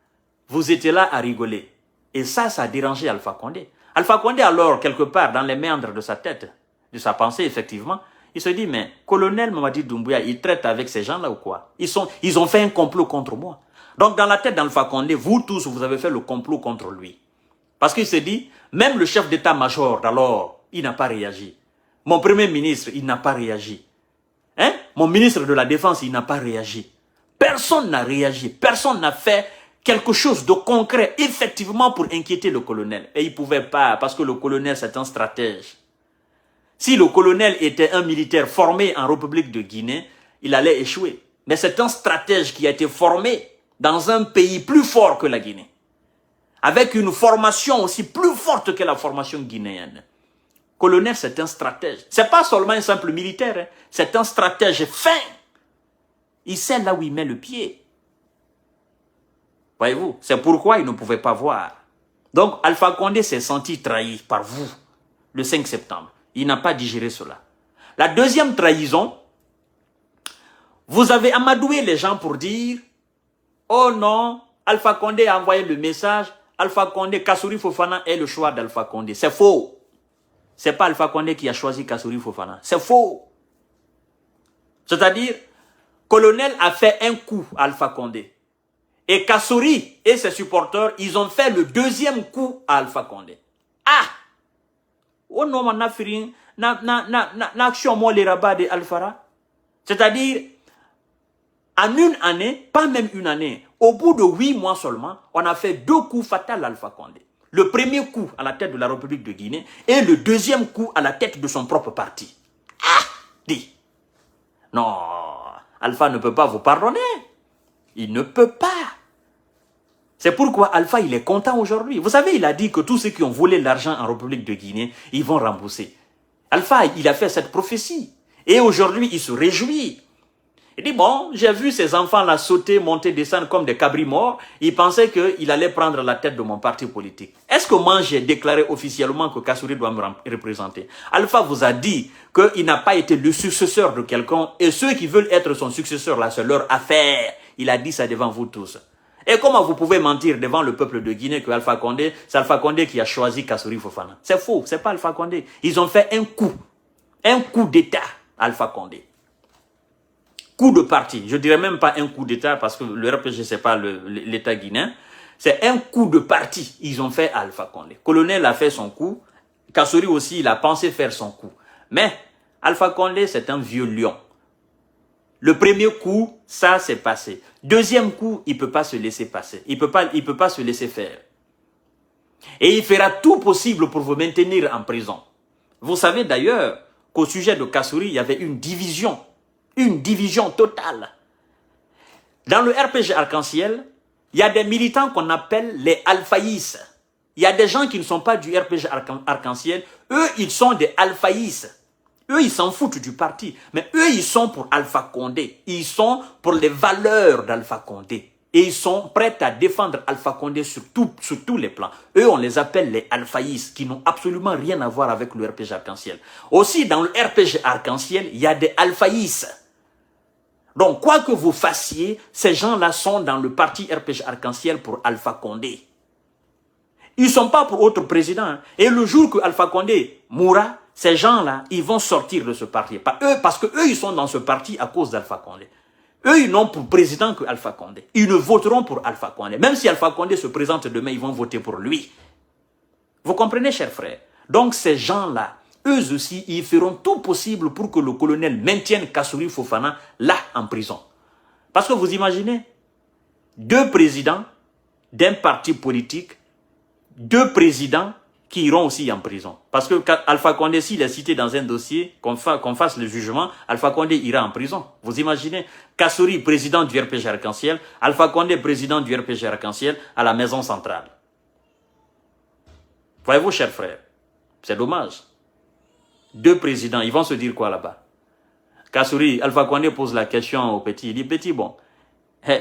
vous étiez là à rigoler. Et ça a dérangé Alpha Condé. Alpha Condé, alors, quelque part, dans les méandres de sa tête, de sa pensée, effectivement, il se dit, mais colonel Mamadi Doumbouya, il traite avec ces gens-là ou quoi? Ils ont fait un complot contre moi. Donc, dans la tête d'Alpha Condé, vous tous, vous avez fait le complot contre lui. Parce qu'il se dit, même le chef d'état-major d'alors, il n'a pas réagi. Mon premier ministre, il n'a pas réagi. Hein? Mon ministre de la Défense, il n'a pas réagi. Personne n'a réagi. Personne n'a fait quelque chose de concret, effectivement, pour inquiéter le colonel. Et il ne pouvait pas, parce que le colonel, c'est un stratège. Si le colonel était un militaire formé en République de Guinée, il allait échouer. Mais c'est un stratège qui a été formé dans un pays plus fort que la Guinée, avec une formation aussi plus forte que la formation guinéenne. Colonel, c'est un stratège. C'est pas seulement un simple militaire, hein. C'est un stratège fin. Il sait là où il met le pied. Voyez-vous, c'est pourquoi il ne pouvait pas voir. Donc, Alpha Condé s'est senti trahi par vous le 5 septembre. Il n'a pas digéré cela. La deuxième trahison, vous avez amadoué les gens pour dire, oh non, Alpha Condé a envoyé le message, Alpha Condé, Kassouri Fofana est le choix d'Alpha Condé. C'est faux. C'est pas Alpha Condé qui a choisi Kassouri Fofana. C'est faux. C'est-à-dire, colonel a fait un coup à Alpha Condé. Et Kassouri et ses supporters, ils ont fait le deuxième coup à Alpha Condé. Ah! Oh non, on a fait l'action moi les rabats de Alphara. C'est-à-dire, en une année, pas même une année, au bout de 8 mois seulement, on a fait 2 coups fatals à Alpha Condé. Le premier coup à la tête de la République de Guinée et le deuxième coup à la tête de son propre parti. Ah! Dit. Non, Alpha ne peut pas vous pardonner. Il ne peut pas. C'est pourquoi Alpha, il est content aujourd'hui. Vous savez, il a dit que tous ceux qui ont volé l'argent en République de Guinée, ils vont rembourser. Alpha, il a fait cette prophétie. Et aujourd'hui, il se réjouit. Il dit, bon, j'ai vu ces enfants-là sauter, monter, descendre comme des cabris morts. Ils pensaient qu'il allait prendre la tête de mon parti politique. Est-ce que moi, j'ai déclaré officiellement que Kassouri doit me représenter? Alpha vous a dit qu'il n'a pas été le successeur de quelqu'un. Et ceux qui veulent être son successeur, là, c'est leur affaire. Il a dit ça devant vous tous. Et comment vous pouvez mentir devant le peuple de Guinée que Alpha Condé, c'est Alpha Condé qui a choisi Kassouri Fofana? C'est faux, c'est pas Alpha Condé. Ils ont fait un coup d'État, Alpha Condé. coup de parti. Je dirais même pas un coup d'État parce que le RPG, c'est pas l'État guinéen. C'est un coup de parti. Ils ont fait Alpha Condé. Colonel a fait son coup. Kassory aussi, il a pensé faire son coup. Mais Alpha Condé, c'est un vieux lion. Le premier coup, ça s'est passé. Deuxième coup, il peut pas se laisser passer. Il peut pas se laisser faire. Et il fera tout possible pour vous maintenir en prison. Vous savez d'ailleurs qu'au sujet de Kassory, il y avait une division totale. Dans le RPG Arc-en-Ciel, il y a des militants qu'on appelle les alphaïs. Il y a des gens qui ne sont pas du RPG Arc-en-Ciel. Eux, ils sont des alphaïs. Eux, ils s'en foutent du parti. Mais eux, ils sont pour Alpha Condé. Ils sont pour les valeurs d'Alpha Condé. Et ils sont prêts à défendre Alpha Condé sur tous les plans. Eux, on les appelle les alphaïs, qui n'ont absolument rien à voir avec le RPG Arc-en-Ciel. Aussi, dans le RPG Arc-en-Ciel, il y a des alphaïs. Donc, quoi que vous fassiez, ces gens-là sont dans le parti RPG Arc-en-Ciel pour Alpha Condé. Ils ne sont pas pour autre président. Hein. Et le jour que Alpha Condé mourra, ces gens-là, ils vont sortir de ce parti. Parce qu'eux, ils sont dans ce parti à cause d'Alpha Condé. Eux, ils n'ont pour président que Alpha Condé. Ils ne voteront pour Alpha Condé. Même si Alpha Condé se présente demain, ils vont voter pour lui. Vous comprenez, chers frères? Donc, ces gens-là, eux aussi, ils feront tout possible pour que le colonel maintienne Kassory Fofana là, en prison. Parce que vous imaginez, 2 présidents d'un parti politique, 2 présidents qui iront aussi en prison. Parce que Alpha Condé, s'il est cité dans un dossier, qu'on fasse le jugement, Alpha Condé ira en prison. Vous imaginez, Kassory, président du RPG Arc-en-Ciel, Alpha Condé, président du RPG Arc-en-Ciel, à la maison centrale. Voyez-vous, chers frères, c'est dommage. 2 présidents, ils vont se dire quoi là-bas? Kassory, Alpha Condé pose la question au petit. Il dit, petit, bon,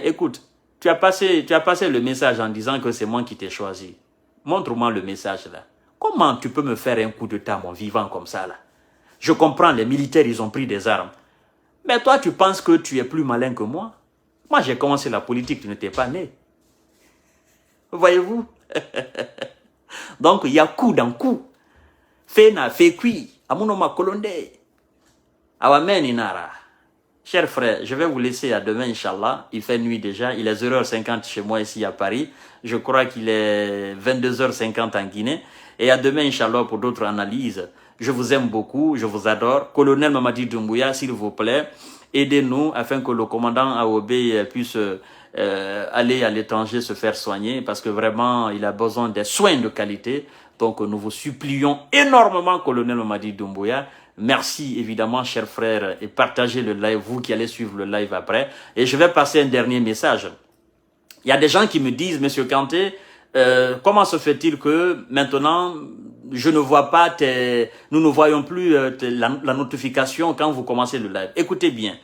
écoute, tu as passé le message en disant que c'est moi qui t'ai choisi. Montre-moi le message là. Comment tu peux me faire un coup d'État, mon vivant, comme ça là? Je comprends, les militaires, ils ont pris des armes. Mais toi, tu penses que tu es plus malin que moi? Moi, j'ai commencé la politique, tu n'étais pas né. Voyez-vous? Donc, il y a coup dans coup. Fena, fait cuit. Amunoma kolonde. Awamen inara. Chers frères, je vais vous laisser à demain, Inch'Allah. Il fait nuit déjà. Il est 0h50 chez moi ici à Paris. Je crois qu'il est 22h50 en Guinée. Et à demain, Inch'Allah, pour d'autres analyses. Je vous aime beaucoup. Je vous adore. Colonel Mamadi Doumbouya, s'il vous plaît, aidez-nous afin que le commandant AOB puisse aller à l'étranger se faire soigner. Parce que vraiment, il a besoin des soins de qualité. Donc, nous vous supplions énormément, Colonel Mamadi Doumbouya. Merci évidemment, chers frères, et partagez le live, vous qui allez suivre le live après. Et je vais passer un dernier message. Il y a des gens qui me disent, Monsieur Kanté, comment se fait-il que maintenant, je ne vois pas nous ne voyons plus la notification quand vous commencez le live. Écoutez bien,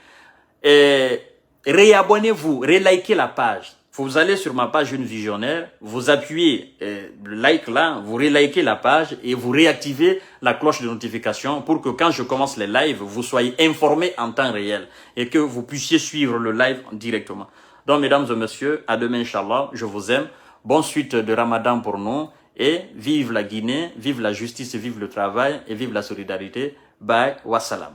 réabonnez-vous, relikez la page. Vous allez sur ma page Jeune Visionnaire, vous appuyez le like là, vous relikez la page et vous réactivez la cloche de notification pour que quand je commence les lives, vous soyez informés en temps réel et que vous puissiez suivre le live directement. Donc, mesdames et messieurs, à demain, Inch'Allah, je vous aime. Bonne suite de Ramadan pour nous et vive la Guinée, vive la justice, vive le travail et vive la solidarité. Bye, wassalam.